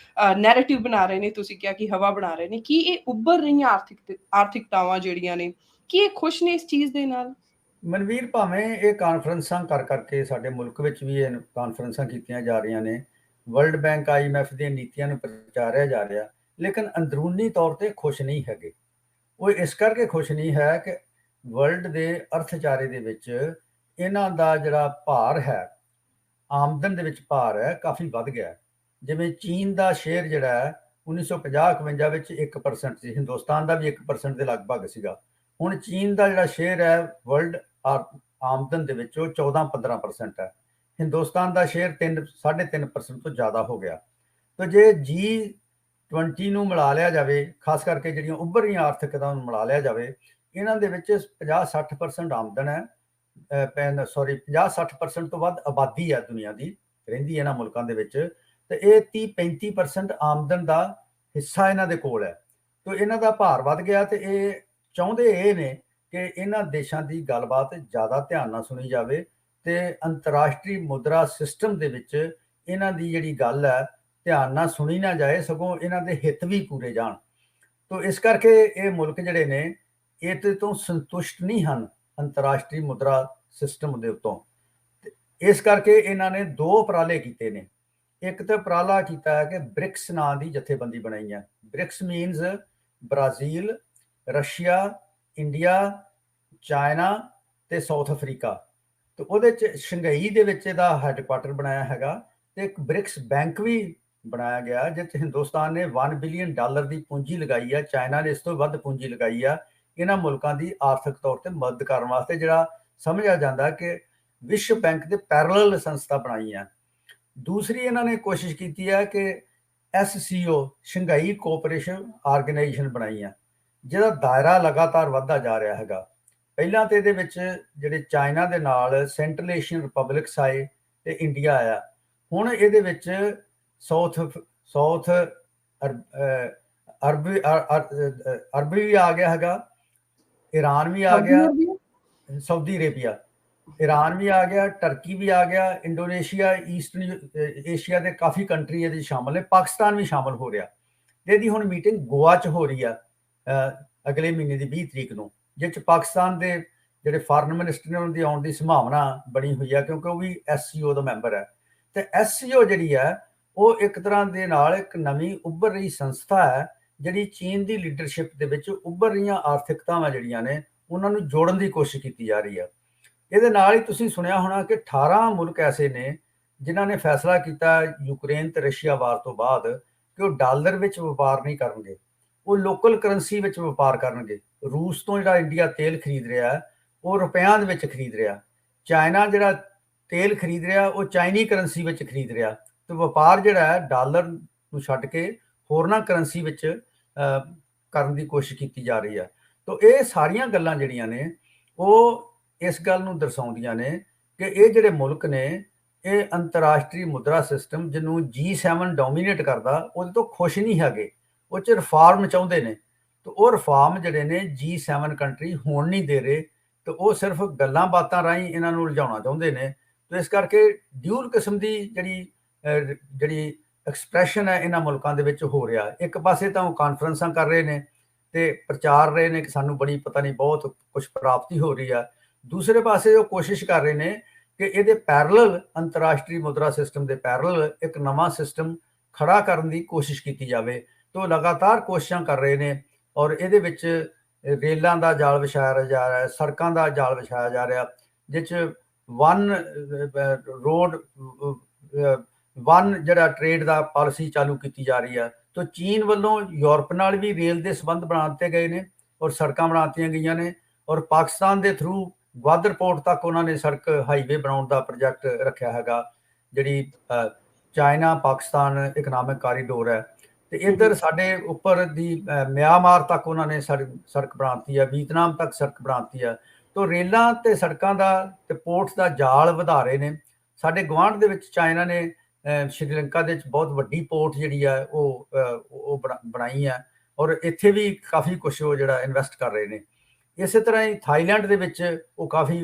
ਨੈਰੇਟਿਵ ਬਣਾ ਰਹੇ ਨੇ, ਤੁਸੀਂ ਕਿਹਾ ਕਿ ਹਵਾ ਬਣਾ ਰਹੇ ਨੇ, ਕੀ ਇਹ ਉੱਭਰ ਰਹੀਆਂ ਆਰਥਿਕਤਾਵਾਂ ਜਿਹੜੀਆਂ ਨੇ ਕੀ ਇਹ ਖੁਸ਼ ਨੇ ਇਸ ਚੀਜ਼ ਦੇ ਨਾਲ? ਮਨਵੀਰ, ਭਾਵੇਂ ਇਹ ਕਾਨਫਰੰਸਾਂ ਕਰ ਕਰਕੇ ਸਾਡੇ ਮੁਲਕ ਵਿੱਚ ਵੀ ਇਹ ਕਾਨਫਰੰਸਾਂ ਕੀਤੀਆਂ ਜਾ ਰਹੀਆਂ ਨੇ, ਵਰਲਡ ਬੈਂਕ IMF ਦੀਆਂ ਨੀਤੀਆਂ ਨੂੰ ਪ੍ਰਚਾਰਿਆ ਜਾ ਰਿਹਾ, ਲੇਕਿਨ ਅੰਦਰੂਨੀ ਤੌਰ ਤੇ ਖੁਸ਼ ਨਹੀਂ ਹੈਗੇ। ਉਹ ਇਸ ਕਰਕੇ ਖੁਸ਼ ਨਹੀਂ ਹੈ ਕਿ ਵਰਲਡ ਦੇ ਅਰਥਚਾਰੇ ਦੇ ਵਿੱਚ ਇਹਨਾਂ ਦਾ ਜਿਹੜਾ ਭਾਰ ਹੈ, ਆਮਦਨ ਦੇ ਵਿੱਚ ਭਾਰ ਹੈ, ਕਾਫੀ ਵੱਧ ਗਿਆ। ਜਿਵੇਂ ਚੀਨ ਦਾ ਸ਼ੇਅਰ ਜਿਹੜਾ ਹੈ 1950-51 ਵਿੱਚ 1% ਸੀ, ਹਿੰਦੁਸਤਾਨ ਦਾ ਵੀ 1% ਦੇ ਲਗਭਗ ਸੀਗਾ। ਹੁਣ ਚੀਨ ਦਾ ਜਿਹੜਾ ਸ਼ੇਅਰ ਹੈ ਵਰਲਡ ਆਮਦਨ ਦੇ ਵਿੱਚ ਉਹ 14-15% ਹੈ। ਹਿੰਦੁਸਤਾਨ ਦਾ ਸ਼ੇਅਰ 3.5% ਤੋਂ ਜ਼ਿਆਦਾ ਹੋ ਗਿਆ। ਤਾਂ ਜੇ G20 ਨੂੰ ਮਿਲਾ ਲਿਆ ਜਾਵੇ, ਖਾਸ ਕਰਕੇ ਜਿਹੜੀਆਂ ਉੱਭਰ ਰਹੀਆਂ ਆਰਥਿਕਤਾਵਾਂ ਨੂੰ ਮਿਲਾ ਲਿਆ ਜਾਵੇ, ਇਹਨਾਂ ਦੇ ਵਿੱਚ 50-60% ਆਮਦਨ ਹੈ, 50-60% ਤੋਂ ਵੱਧ ਆਬਾਦੀ ਹੈ ਦੁਨੀਆ ਦੀ ਰਹਿੰਦੀ ਇਹਨਾਂ ਮੁਲਕਾਂ ਦੇ ਵਿੱਚ, ਤੇ ਇਹ 30-35% ਆਮਦਨ ਦਾ ਹਿੱਸਾ ਇਹਨਾਂ ਦੇ ਕੋਲ ਹੈ। ਤਾਂ ਇਹਨਾਂ ਦਾ ਭਾਰ ਵੱਧ ਗਿਆ ਤੇ ਇਹ ਚਾਹੁੰਦੇ ਇਹ ਨੇ ਕਿ ਇਹਨਾਂ ਦੇਸ਼ਾਂ ਦੀ ਗੱਲਬਾਤ ਜ਼ਿਆਦਾ ਧਿਆਨ ਨਾਲ ਸੁਣੀ ਜਾਵੇ ਤੇ ਅੰਤਰਰਾਸ਼ਟਰੀ ਮੁਦਰਾ ਸਿਸਟਮ ਦੇ ਵਿੱਚ ਇਹਨਾਂ ਦੀ ਜਿਹੜੀ ਗੱਲ ਹੈ ਧਿਆਨ ਨਾਲ ਸੁਣੀ ਨਾ ਜਾਏ, ਸਗੋਂ ਇਹਨਾਂ ਦੇ ਹਿੱਤ ਵੀ ਪੂਰੇ ਜਾਣ। ਤਾਂ ਇਸ ਕਰਕੇ ਇਹ ਮੁਲਕ ਜਿਹੜੇ ਨੇ ਇਹ ਤੋਂ ਸੰਤੁਸ਼ਟ ਨਹੀਂ ਹਨ ਅੰਤਰਰਾਸ਼ਟਰੀ ਮੁਦਰਾ ਸਿਸਟਮ ਦੇ ਉੱਤੋਂ। ਇਸ ਕਰਕੇ ਇਹਨਾਂ ਨੇ ਦੋ ਉਪਰਾਲੇ ਕੀਤੇ ਨੇ। ਇੱਕ ਤਾਂ ਉਪਰਾਲਾ ਕੀਤਾ ਹੈ ਕਿ ਬ੍ਰਿਕਸ ਨਾਂ ਦੀ ਜਥੇਬੰਦੀ ਬਣਾਈ ਹੈ। BRICS means Brazil, Russia, India, China ਤੇ ਸਾਊਥ ਅਫਰੀਕਾ। ਤੇ ਉਹਦੇ ਚ ਸ਼ੰਘਾਈ ਦੇ ਵਿੱਚ ਇਹਦਾ ਹੈੱਡਕੁਆਟਰ ਬਣਾਇਆ ਹੈਗਾ ਤੇ ਇੱਕ ਬ੍ਰਿਕਸ ਬੈਂਕ ਵੀ ਬਣਾਇਆ ਗਿਆ, ਜਿੱਥੇ ਹਿੰਦੁਸਤਾਨ ਨੇ $1 ਬਿਲੀਅਨ ਦੀ ਪੂੰਜੀ ਲਗਾਈ ਆ, ਚਾਈਨਾ ਨੇ ਇਸ ਤੋਂ ਵੱਧ ਪੂੰਜੀ ਲਗਾਈ ਆ ਇਹਨਾਂ ਮੁਲਕਾਂ ਦੀ ਆਰਥਿਕ ਤੌਰ ਤੇ ਮਦਦ ਕਰਨ ਵਾਸਤੇ, ਜਿਹੜਾ ਸਮਝਿਆ ਜਾਂਦਾ ਕਿ ਵਿਸ਼ਵ ਬੈਂਕ ਦੇ ਪੈਰਲਲ ਸੰਸਥਾ ਬਣਾਈ ਆ। ਦੂਸਰੀ ਇਹਨਾਂ ਨੇ ਕੋਸ਼ਿਸ਼ ਕੀਤੀ ਹੈ ਕਿ SCO ਸ਼ੰਘਾਈ ਕੋਆਪਰੇਸ਼ਨ ਆਰਗੇਨਾਈਜੇਸ਼ਨ ਬਣਾਈ ਆ, ਜਿਹਦਾ ਦਾਇਰਾ ਲਗਾਤਾਰ ਵੱਧਦਾ ਜਾ ਰਿਹਾ ਹੈਗਾ। ਪਹਿਲਾਂ ਤੇ ਇਹਦੇ ਵਿੱਚ ਜਿਹੜੇ ਚਾਈਨਾ ਦੇ ਨਾਲ ਸੈਂਟਰਲ ਏਸ਼ੀਅਨ ਰਿਪਬਲਿਕਸ ਆਏ ਤੇ ਇੰਡੀਆ ਆਇਆ। ਹੁਣ ਇਹਦੇ ਵਿੱਚ ਸਾਊਥ ਅਰਬੀ ਵੀ ਆ ਗਿਆ ਹੈਗਾ, ਈਰਾਨ ਵੀ ਆ ਗਿਆ, ਸਾਊਦੀ ਅਰੇਬੀਆ, ਈਰਾਨ ਵੀ ਆ ਗਿਆ, ਟਰਕੀ ਵੀ ਆ ਗਿਆ, ਇੰਡੋਨੇਸ਼ੀਆ, ਈਸਟਰਨ ਏਸ਼ੀਆ ਦੇ ਕਾਫੀ ਕੰਟਰੀ ਇਹਦੇ ਸ਼ਾਮਲ ਨੇ, ਪਾਕਿਸਤਾਨ ਵੀ ਸ਼ਾਮਲ ਹੋ ਰਿਹਾ। ਇਹਦੀ ਹੁਣ ਮੀਟਿੰਗ ਗੋਆ 'ਚ ਹੋ ਰਹੀ ਆ ਅਗਲੇ ਮਹੀਨੇ ਦੀ 20 ਤਰੀਕ ਨੂੰ, ਜਿਸ 'ਚ ਪਾਕਿਸਤਾਨ ਦੇ ਜਿਹੜੇ ਫਾਰਨ ਮਿਨਿਸਟਰ ਨੇ ਉਹਨਾਂ ਦੀ ਆਉਣ ਦੀ ਸੰਭਾਵਨਾ ਬਣੀ ਹੋਈ ਆ, ਕਿਉਂਕਿ ਉਹ ਵੀ SCO ਦਾ ਮੈਂਬਰ ਹੈ। ਤੇ SCO ਜਿਹੜੀ ਹੈ ਉਹ ਇੱਕ ਤਰ੍ਹਾਂ ਦੇ ਨਾਲ ਇੱਕ ਨਵੀਂ ਉੱਭਰ ਰਹੀ ਸੰਸਥਾ ਹੈ, ਜਿਹੜੀ ਚੀਨ ਦੀ ਲੀਡਰਸ਼ਿਪ ਦੇ ਵਿੱਚ ਉੱਭਰ ਰਹੀਆਂ ਆਰਥਿਕਤਾਵਾਂ ਜਿਹੜੀਆਂ ਨੇ ਉਹਨਾਂ ਨੂੰ ਜੋੜਨ ਦੀ ਕੋਸ਼ਿਸ਼ ਕੀਤੀ ਜਾ ਰਹੀ ਹੈ। ਇਹਦੇ ਨਾਲ ਹੀ ਤੁਸੀਂ ਸੁਣਿਆ ਹੋਣਾ ਕਿ 18 ਮੁਲਕ ਐਸੇ ਨੇ ਜਿਨ੍ਹਾਂ ਨੇ ਫੈਸਲਾ ਕੀਤਾ ਯੂਕਰੇਨ ਤੇ ਰਸ਼ੀਆ ਵਾਰ ਤੋਂ ਬਾਅਦ ਕਿ ਉਹ ਡਾਲਰ ਵਿੱਚ ਵਪਾਰ ਨਹੀਂ ਕਰਨਗੇ, ਉਹ ਲੋਕਲ ਕਰੰਸੀ ਵਿੱਚ ਵਪਾਰ ਕਰਨਗੇ। ਰੂਸ ਤੋਂ ਜਿਹੜਾ ਇੰਡੀਆ ਤੇਲ ਖਰੀਦ ਰਿਹਾ ਉਹ ਰੁਪਿਆਂ ਦੇ ਵਿੱਚ ਖਰੀਦ ਰਿਹਾ, ਚਾਈਨਾ ਜਿਹੜਾ ਤੇਲ ਖਰੀਦ ਰਿਹਾ ਉਹ ਚਾਈਨੀ ਕਰੰਸੀ ਵਿੱਚ ਖਰੀਦ ਰਿਹਾ, ਤੇ ਵਪਾਰ ਜਿਹੜਾ ਹੈ ਡਾਲਰ ਨੂੰ ਛੱਡ ਕੇ ਹੋਰਨਾਂ ਕਰੰਸੀ ਵਿੱਚ ਕਰਨ ਦੀ ਕੋਸ਼ਿਸ਼ ਕੀਤੀ ਜਾ ਰਹੀ ਹੈ। ਤਾਂ ਇਹ ਸਾਰੀਆਂ ਗੱਲਾਂ ਜਿਹੜੀਆਂ ਨੇ ਉਹ ਇਸ ਗੱਲ ਨੂੰ ਦਰਸਾਉਂਦੀਆਂ ਨੇ ਕਿ ਇਹ ਜਿਹੜੇ ਮੁਲਕ ਨੇ ਇਹ ਅੰਤਰਰਾਸ਼ਟਰੀ ਮੁਦਰਾ ਸਿਸਟਮ ਜਿਹਨੂੰ G7 ਡੋਮੀਨੇਟ ਕਰਦਾ ਉਹਦੇ ਤੋਂ ਖੁਸ਼ ਨਹੀਂ ਹੈਗੇ, ਉਹ 'ਚ ਰਿਫਾਰਮ ਚਾਹੁੰਦੇ ਨੇ। ਤੇ ਉਹ ਰਿਫਾਰਮ ਜਿਹੜੇ ਨੇ G7 ਕੰਟਰੀ ਹੋਣ ਨਹੀਂ ਦੇ ਰਹੇ, ਤੇ ਉਹ ਸਿਰਫ ਗੱਲਾਂ ਬਾਤਾਂ ਰਾਹੀਂ ਇਹਨਾਂ ਨੂੰ ਉਲਝਾਉਣਾ ਚਾਹੁੰਦੇ ਨੇ। ਤੇ ਇਸ ਕਰਕੇ ਡਿਊਲ ਕਿਸਮ ਦੀ ਜਿਹੜੀ ਐਕਸਪ੍ਰੈਸ਼ਨ ਹੈ ਇਹਨਾਂ ਮੁਲਕਾਂ ਦੇ ਵਿੱਚ ਹੋ ਰਿਹਾ। ਇੱਕ ਪਾਸੇ ਤਾਂ ਉਹ ਕਾਨਫਰੰਸਾਂ ਕਰ ਰਹੇ ਨੇ ਤੇ ਪ੍ਰਚਾਰ ਰਹੇ ਨੇ ਕਿ ਸਾਨੂੰ ਬੜੀ ਪਤਾ ਨਹੀਂ ਬਹੁਤ ਕੁਝ ਪ੍ਰਾਪਤੀ ਹੋ ਰਹੀ ਆ, ਦੂਸਰੇ ਪਾਸੇ ਉਹ ਕੋਸ਼ਿਸ਼ ਕਰ ਰਹੇ ਨੇ ਕਿ ਇਹਦੇ ਪੈਰਲਲ ਅੰਤਰਰਾਸ਼ਟਰੀ ਮੁਦਰਾ ਸਿਸਟਮ ਦੇ ਪੈਰਲਲ ਇੱਕ ਨਵਾਂ ਸਿਸਟਮ ਖੜਾ ਕਰਨ ਦੀ ਕੋਸ਼ਿਸ਼ ਕੀਤੀ ਜਾਵੇ। ਤੋਂ ਲਗਾਤਾਰ ਕੋਸ਼ਿਸ਼ਾਂ ਕਰ ਰਹੇ ਨੇ ਔਰ ਇਹਦੇ ਵਿੱਚ ਰੇਲਾਂ ਦਾ ਜਾਲ ਵਿਛਾਇਆ ਜਾ ਰਿਹਾ, ਸੜਕਾਂ ਦਾ ਜਾਲ ਵਿਛਾਇਆ ਜਾ ਰਿਹਾ, ਜਿਸ 'ਚ ਵਨ ਜਿਹੜਾ ਟ੍ਰੇਡ ਦਾ ਪਾਲਿਸੀ ਚਾਲੂ ਕੀਤੀ ਜਾ ਰਹੀ ਹੈ। ਤਾਂ ਚੀਨ ਵੱਲੋਂ ਯੂਰਪ ਨਾਲ ਵੀ ਰੇਲ ਦੇ ਸੰਬੰਧ ਬਣਾ ਦਿੱਤੇ ਗਏ ਨੇ ਔਰ ਸੜਕਾਂ ਬਣਾ ਦਿੱਤੀਆਂ ਗਈਆਂ ਨੇ, ਔਰ ਪਾਕਿਸਤਾਨ ਦੇ ਥਰੂ ਗਵਾਦਰ ਪੋਰਟ ਤੱਕ ਉਹਨਾਂ ਨੇ ਸੜਕ ਹਾਈਵੇ ਬਣਾਉਣ ਦਾ ਪ੍ਰੋਜੈਕਟ ਰੱਖਿਆ ਹੈਗਾ, ਜਿਹੜੀ ਚਾਈਨਾ ਪਾਕਿਸਤਾਨ ਇਕਨੋਮਿਕ ਕਾਰੀਡੋਰ ਹੈ। ਤੇ ਇੱਧਰ ਸਾਡੇ ਉੱਪਰ ਦੀ ਮਿਆਂਮਾਰ ਤੱਕ ਉਹਨਾਂ ਨੇ ਸੜਕ ਬਣਾ ਦਿੱਤੀ ਹੈ, ਵੀਅਤਨਾਮ ਤੱਕ ਸੜਕ ਬਣਾ ਦਿੱਤੀ ਹੈ। ਤਾਂ ਰੇਲਾਂ ਤੇ ਸੜਕਾਂ ਦਾ ਤੇ ਪੋਰਟਸ ਦਾ ਜਾਲ ਵਧਾ ਰਹੇ ਨੇ। ਸਾਡੇ ਗੁਆਂਢ ਦੇ ਵਿੱਚ ਚਾਈਨਾ ਨੇ ਸ਼੍ਰੀਲੰਕਾ ਦੇ ਵਿੱਚ ਬਹੁਤ ਵੱਡੀ ਪੋਰਟ ਜਿਹੜੀ ਹੈ ਉਹ ਬਣਾਈ ਹੈ, ਔਰ ਇੱਥੇ ਵੀ ਕਾਫੀ ਕੁਛ ਉਹ ਜਿਹੜਾ ਇਨਵੈਸਟ ਕਰ ਰਹੇ ਨੇ। ਇਸੇ ਤਰ੍ਹਾਂ ਹੀ ਥਾਈਲੈਂਡ ਦੇ ਵਿੱਚ ਉਹ ਕਾਫੀ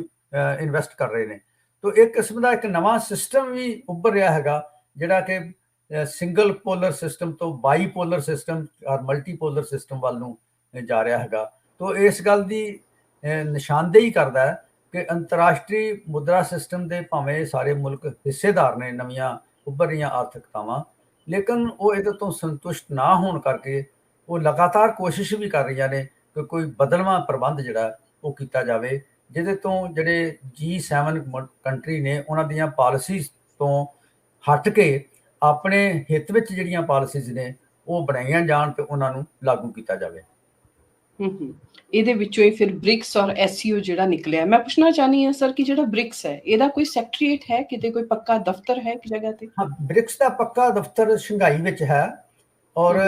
ਇਨਵੈਸਟ ਕਰ ਰਹੇ ਨੇ। ਤਾਂ ਇੱਕ ਕਿਸਮ ਦਾ ਇੱਕ ਨਵਾਂ ਸਿਸਟਮ ਵੀ ਉੱਭਰ ਰਿਹਾ ਹੈਗਾ, ਜਿਹੜਾ ਕਿ ਸਿੰਗਲ ਪੋਲਰ ਸਿਸਟਮ ਤੋਂ ਬਾਈਪੋਲਰ ਸਿਸਟਮ ਔਰ ਮਲਟੀਪੋਲਰ ਸਿਸਟਮ ਵੱਲ ਨੂੰ ਜਾ ਰਿਹਾ ਹੈਗਾ। ਤਾਂ ਇਸ ਗੱਲ ਦੀ ਨਿਸ਼ਾਨਦੇਹੀ ਕਰਦਾ ਹੈ ਕਿ ਅੰਤਰਰਾਸ਼ਟਰੀ ਮੁਦਰਾ ਸਿਸਟਮ ਦੇ ਭਾਵੇਂ ਸਾਰੇ ਮੁਲਕ ਹਿੱਸੇਦਾਰ ਨੇ ਨਵੀਆਂ ਉੱਭਰ ਰਹੀਆਂ ਆਰਥਿਕਤਾਵਾਂ, ਲੇਕਿਨ ਉਹ ਇਹਦੇ ਤੋਂ ਸੰਤੁਸ਼ਟ ਨਾ ਹੋਣ ਕਰਕੇ ਉਹ ਲਗਾਤਾਰ ਕੋਸ਼ਿਸ਼ ਵੀ ਕਰ ਰਹੀਆਂ ਨੇ ਕਿ ਕੋਈ ਬਦਲਵਾਂ ਪ੍ਰਬੰਧ ਜਿਹੜਾ ਉਹ ਕੀਤਾ ਜਾਵੇ, ਜਿਹਦੇ ਤੋਂ ਜਿਹੜੇ G7 ਕੰਟਰੀ ਨੇ ਉਹਨਾਂ ਦੀਆਂ ਪਾਲਿਸੀਜ਼ ਤੋਂ ਹਟ ਕੇ ਆਪਣੇ ਹਿੱਤ ਵਿੱਚ ਜਿਹੜੀਆਂ ਪਾਲਿਸੀਜ਼ ਨੇ ਉਹ ਬਣਾਈਆਂ ਜਾਣ ਤੇ ਉਹਨਾਂ ਨੂੰ ਲਾਗੂ ਕੀਤਾ ਜਾਵੇ। ਇਹਦੇ ਵਿੱਚੋਂ ਹੀ ਫਿਰ ਬ੍ਰਿਕਸ ਔਰ SCO ਜਿਹੜਾ ਨਿਕਲਿਆ। ਮੈਂ ਪੁੱਛਣਾ ਚਾਹਨੀ ਹਾਂ ਸਰ ਕਿ ਜਿਹੜਾ ਬ੍ਰਿਕਸ ਹੈ ਇਹਦਾ ਕੋਈ ਸੈਕਟਰੀਏਟ ਹੈ, ਕਿਤੇ ਕੋਈ ਪੱਕਾ ਦਫ਼ਤਰ ਹੈ ਇੱਕ ਜਗ੍ਹਾ ਤੇ? ਹਾਂ, ਬ੍ਰਿਕਸ ਦਾ ਪੱਕਾ ਦਫ਼ਤਰ ਸ਼ੰਘਾਈ ਵਿੱਚ ਹੈ ਔਰ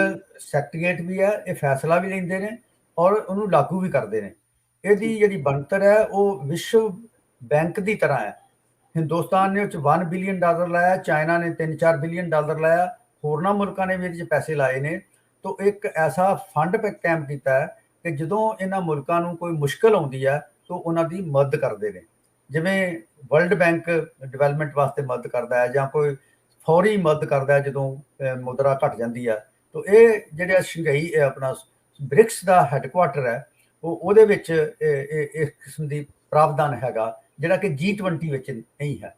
ਸੈਕਟਰੀਏਟ ਵੀ ਹੈ। ਇਹ ਫੈਸਲਾ ਵੀ ਲੈਂਦੇ ਨੇ ਔਰ ਉਹਨੂੰ ਲਾਗੂ ਵੀ ਕਰਦੇ ਨੇ। ਇਹਦੀ ਜਿਹੜੀ ਬਣਤਰ ਹੈ ਉਹ ਵਿਸ਼ਵ ਬੈਂਕ ਦੀ ਤਰ੍ਹਾਂ ਹੈ। ਹਿੰਦੁਸਤਾਨ ਨੇ ਉਹ 'ਚ $1 ਬਿਲੀਅਨ ਲਾਇਆ, ਚਾਈਨਾ ਨੇ $3-4 ਬਿਲੀਅਨ ਲਾਇਆ, ਹੋਰਨਾਂ ਮੁਲਕਾਂ ਨੇ ਵੀ ਇਹਦੇ 'ਚ ਪੈਸੇ ਲਾਏ ਨੇ। ਤਾਂ ਇੱਕ ਐਸਾ ਫੰਡ ਕਾਇਮ ਕੀਤਾ ਹੈ ਕਿ ਜਦੋਂ ਇਹਨਾਂ ਮੁਲਕਾਂ ਨੂੰ ਕੋਈ ਮੁਸ਼ਕਲ ਆਉਂਦੀ ਹੈ ਤਾਂ ਉਹਨਾਂ ਦੀ ਮਦਦ ਕਰਦੇ ਨੇ। ਜਿਵੇਂ ਵਰਲਡ ਬੈਂਕ ਡਿਵੈਲਪਮੈਂਟ ਵਾਸਤੇ ਮਦਦ ਕਰਦਾ ਹੈ ਜਾਂ ਕੋਈ ਫੌਰੀ ਮਦਦ ਕਰਦਾ ਹੈ ਜਦੋਂ ਮੁਦਰਾ ਘਟ ਜਾਂਦੀ ਹੈ। ਤਾਂ ਇਹ ਜਿਹੜਾ ਸ਼ੰਘਾਈ ਆਪਣਾ ਬ੍ਰਿਕਸ ਦਾ ਹੈੱਡਕੁਆਟਰ ਹੈ ਉਹਦੇ ਵਿੱਚ ਇਸ ਕਿਸਮ ਦੀ ਪ੍ਰਾਵਧਾਨ ਹੈਗਾ, ਜਿਹੜਾ ਕਿ G20 ਵਿੱਚ ਨਹੀਂ ਹੈ।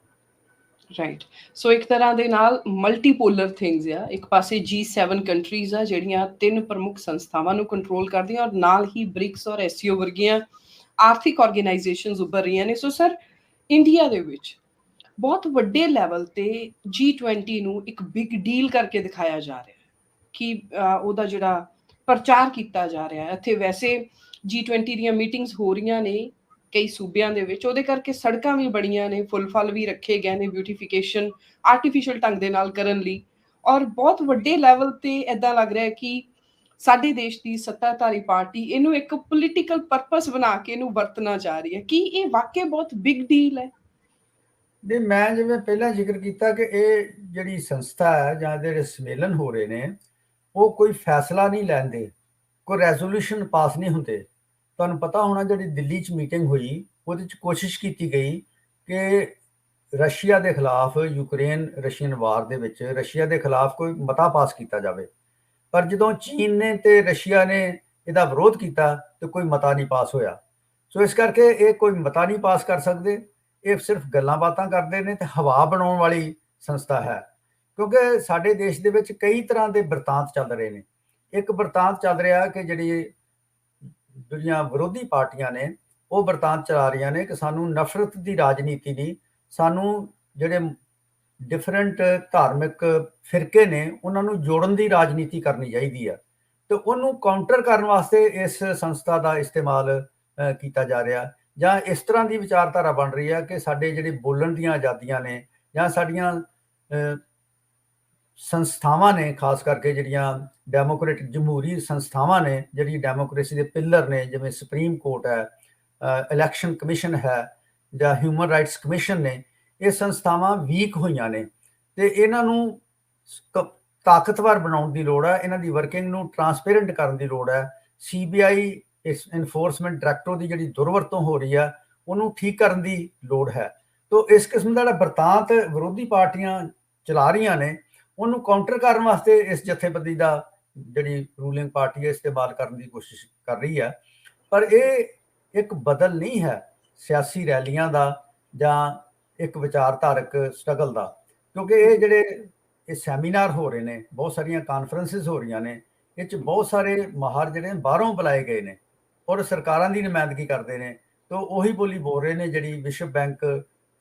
ਰਾਈਟ। ਸੋ ਇੱਕ ਤਰ੍ਹਾਂ ਦੇ ਨਾਲ ਮਲਟੀਪੋਲਰ ਥਿੰਗਸ ਆ, ਇੱਕ ਪਾਸੇ G7 ਕੰਟਰੀਜ਼ ਆ ਜਿਹੜੀਆਂ 3 ਪ੍ਰਮੁੱਖ ਸੰਸਥਾਵਾਂ ਨੂੰ ਕੰਟਰੋਲ ਕਰਦੀਆਂ, ਔਰ ਨਾਲ ਹੀ ਬ੍ਰਿਕਸ ਔਰ SCO ਵਰਗੀਆਂ ਆਰਥਿਕ ਆਰਗੇਨਾਈਜੇਸ਼ਨਸ ਉੱਭਰ ਰਹੀਆਂ ਨੇ। ਸੋ ਸਰ, ਇੰਡੀਆ ਦੇ ਵਿੱਚ ਬਹੁਤ ਵੱਡੇ ਲੈਵਲ ਤੇ G20 ਨੂੰ ਇੱਕ ਬਿਗ ਡੀਲ ਕਰਕੇ ਦਿਖਾਇਆ ਜਾ ਰਿਹਾ ਹੈ ਕਿ ਉਹਦਾ ਜਿਹੜਾ ਪ੍ਰਚਾਰ ਕੀਤਾ ਜਾ ਰਿਹਾ ਹੈ। ਇੱਥੇ ਵੈਸੇ G20 ਦੀਆਂ ਮੀਟਿੰਗਸ ਹੋ ਰਹੀਆਂ ਨੇ ਕਈ ਸੂਬਿਆਂ ਦੇ ਵਿੱਚ, ਉਹਦੇ ਕਰਕੇ ਸੜਕਾਂ ਵੀ ਬਣੀਆਂ ਨੇ, ਫੁੱਲ ਫਲ ਵੀ ਰੱਖੇ ਗਏ ਨੇ ਬਿਊਟੀਫਿਕੇਸ਼ਨ ਆਰਟੀਫਿਸ਼ੀਅਲ ਢੰਗ ਦੇ ਨਾਲ ਕਰਨ ਲਈ, ਔਰ ਬਹੁਤ ਵੱਡੇ ਲੈਵਲ ਤੇ ਇਦਾਂ ਲੱਗ ਰਿਹਾ ਕਿ ਸਾਡੇ ਦੇਸ਼ ਦੀ ਸੱਤਾਧਾਰੀ ਪਾਰਟੀ ਇਹਨੂੰ ਇੱਕ ਪੋਲੀਟੀਕਲ ਪਰਪਸ ਬਣਾ ਕੇ ਇਹਨੂੰ ਵਰਤਣਾ ਚਾਹ ਰਹੀ ਹੈ। ਕੀ ਇਹ ਵਾਕਈ ਬਹੁਤ ਬਿਗ ਡੀਲ ਹੈ? ਨਹੀਂ, ਮੈਂ ਜਿਵੇਂ ਪਹਿਲਾਂ ਜ਼ਿਕਰ ਕੀਤਾ ਕਿ ਇਹ ਜਿਹੜੀ ਸੰਸਥਾ ਹੈ ਜਾਂ ਜਿਹੜੇ ਸੰਮੇਲਨ ਹੋ ਰਹੇ ਨੇ, ਉਹ ਕੋਈ ਫੈਸਲਾ ਨਹੀਂ ਲੈਂਦੇ, ਕੋਈ ਰੈਜ਼ੋਲੂਸ਼ਨ ਪਾਸ ਨਹੀਂ ਹੁੰਦੇ। ਤੁਹਾਨੂੰ ਪਤਾ ਹੋਣਾ ਜਿਹੜੀ ਦਿੱਲੀ 'ਚ ਮੀਟਿੰਗ ਹੋਈ, ਉਹਦੇ 'ਚ ਕੋਸ਼ਿਸ਼ ਕੀਤੀ ਗਈ ਕਿ ਰਸ਼ੀਆ ਦੇ ਖਿਲਾਫ, ਯੂਕਰੇਨ ਰਸ਼ੀਅਨ ਵਾਰ ਦੇ ਵਿੱਚ ਰਸ਼ੀਆ ਦੇ ਖਿਲਾਫ ਕੋਈ ਮਤਾ ਪਾਸ ਕੀਤਾ ਜਾਵੇ। ਪਰ ਜਦੋਂ ਚੀਨ ਨੇ ਤੇ ਰਸ਼ੀਆ ਨੇ ਇਹਦਾ ਵਿਰੋਧ ਕੀਤਾ ਤੇ ਕੋਈ ਮਤਾ ਨਹੀਂ ਪਾਸ ਹੋਇਆ। ਸੋ ਇਸ ਕਰਕੇ ਇਹ ਕੋਈ ਮਤਾ ਨਹੀਂ ਪਾਸ ਕਰ ਸਕਦੇ, ਇਹ ਸਿਰਫ ਗੱਲਾਂ ਬਾਤਾਂ ਕਰਦੇ ਨੇ ਤੇ ਹਵਾ ਬਣਾਉਣ ਵਾਲੀ ਸੰਸਥਾ ਹੈ। ਕਿਉਂਕਿ ਸਾਡੇ ਦੇਸ਼ ਦੇ ਵਿੱਚ ਕਈ ਤਰ੍ਹਾਂ ਦੇ ਬਿਰਤਾਂਤ ਚੱਲ ਰਹੇ ਨੇ। ਇੱਕ ਬਿਰਤਾਂਤ ਚੱਲ ਰਿਹਾ ਕਿ ਜਿਹੜੀ ਜਿਹੜੀਆਂ ਵਿਰੋਧੀ ਪਾਰਟੀਆਂ ਨੇ ਉਹ ਬਿਰਤਾਂਤ ਚਲਾ ਰਹੀਆਂ ਨੇ ਕਿ ਸਾਨੂੰ ਨਫ਼ਰਤ ਦੀ ਰਾਜਨੀਤੀ ਨਹੀਂ, ਸਾਨੂੰ ਜਿਹੜੇ ਡਿਫਰੈਂਟ ਧਾਰਮਿਕ ਫਿਰਕੇ ਨੇ ਉਹਨਾਂ ਨੂੰ ਜੋੜਨ ਦੀ ਰਾਜਨੀਤੀ ਕਰਨੀ ਚਾਹੀਦੀ ਹੈ। ਤੇ ਉਹਨੂੰ ਕਾਊਂਟਰ ਕਰਨ ਵਾਸਤੇ ਇਸ ਸੰਸਥਾ ਦਾ ਇਸਤੇਮਾਲ ਕੀਤਾ ਜਾ ਰਿਹਾ, ਜਾਂ ਇਸ ਤਰ੍ਹਾਂ ਦੀ ਵਿਚਾਰਧਾਰਾ ਬਣ ਰਹੀ ਹੈ ਕਿ ਸਾਡੇ ਜਿਹੜੇ ਬੋਲਣ ਦੀਆਂ ਆਜ਼ਾਦੀਆਂ ਨੇ ਜਾਂ ਸਾਡੀਆਂ ਸੰਸਥਾਵਾਂ ਨੇ, ਖਾਸ ਕਰਕੇ ਜਿਹੜੀਆਂ ਡੈਮੋਕ੍ਰੇਟਿਕ ਜਮਹੂਰੀ ਸੰਸਥਾਵਾਂ ਨੇ, ਜਿਹੜੀ ਡੈਮੋਕ੍ਰੇਸੀ ਦੇ ਪਿੱਲਰ ਨੇ, ਜਿਵੇਂ ਸੁਪਰੀਮ ਕੋਰਟ ਹੈ, ਇਲੈਕਸ਼ਨ ਕਮਿਸ਼ਨ ਹੈ ਜਾਂ ਹਿਊਮਨ ਰਾਈਟਸ ਕਮਿਸ਼ਨ ਨੇ, ਇਹ ਸੰਸਥਾਵਾਂ ਵੀਕ ਹੋਈਆਂ ਨੇ ਤੇ ਇਹਨਾਂ ਨੂੰ ਤਾਕਤਵਰ ਬਣਾਉਣ ਦੀ ਲੋੜ ਹੈ, ਇਹਨਾਂ ਦੀ ਵਰਕਿੰਗ ਨੂੰ ਟਰਾਂਸਪੇਰੈਂਟ ਕਰਨ ਦੀ ਲੋੜ ਹੈ। CBI ਇਸ ਇਨਫੋਰਸਮੈਂਟ ਡਾਇਰੈਕਟਰ ਦੀ ਜਿਹੜੀ ਦੁਰਵਰਤੋਂ ਹੋ ਰਹੀ ਹੈ ਉਹਨੂੰ ਠੀਕ ਕਰਨ ਦੀ ਲੋੜ ਹੈ। ਤੋ ਇਸ ਕਿਸਮ ਦਾ ਜਿਹੜਾ ਬਰਤਾਂਤ ਵਿਰੋਧੀ ਪਾਰਟੀਆਂ ਚਲਾ ਰਹੀਆਂ ਨੇ ਉਹਨੂੰ ਕਾਊਂਟਰ ਕਰਨ ਵਾਸਤੇ ਇਸ ਜਥੇਬੰਦੀ ਦਾ ਜਿਹੜੀ ਰੂਲਿੰਗ ਪਾਰਟੀ ਹੈ ਇਸਤੇਮਾਲ ਕਰਨ ਦੀ ਕੋਸ਼ਿਸ਼ ਕਰ ਰਹੀ ਹੈ। ਪਰ ਇਹ ਇੱਕ ਬਦਲ ਨਹੀਂ ਹੈ ਸਿਆਸੀ ਰੈਲੀਆਂ ਦਾ ਜਾਂ ਇੱਕ ਵਿਚਾਰਧਾਰਕ ਸਟਰਗਲ ਦਾ, ਕਿਉਂਕਿ ਇਹ ਜਿਹੜੇ ਇਹ ਸੈਮੀਨਾਰ ਹੋ ਰਹੇ ਨੇ, ਬਹੁਤ ਸਾਰੀਆਂ ਕਾਨਫਰੰਸਿਸ ਹੋ ਰਹੀਆਂ ਨੇ, ਇਹ 'ਚ ਬਹੁਤ ਸਾਰੇ ਮਾਹਰ ਜਿਹੜੇ ਬਾਹਰੋਂ ਬੁਲਾਏ ਗਏ ਨੇ ਔਰ ਸਰਕਾਰਾਂ ਦੀ ਨੁਮਾਇੰਦਗੀ ਕਰਦੇ ਨੇ। ਤੇ ਉਹੀ ਬੋਲੀ ਬੋਲ ਰਹੇ ਨੇ ਜਿਹੜੀ ਵਿਸ਼ਵ ਬੈਂਕ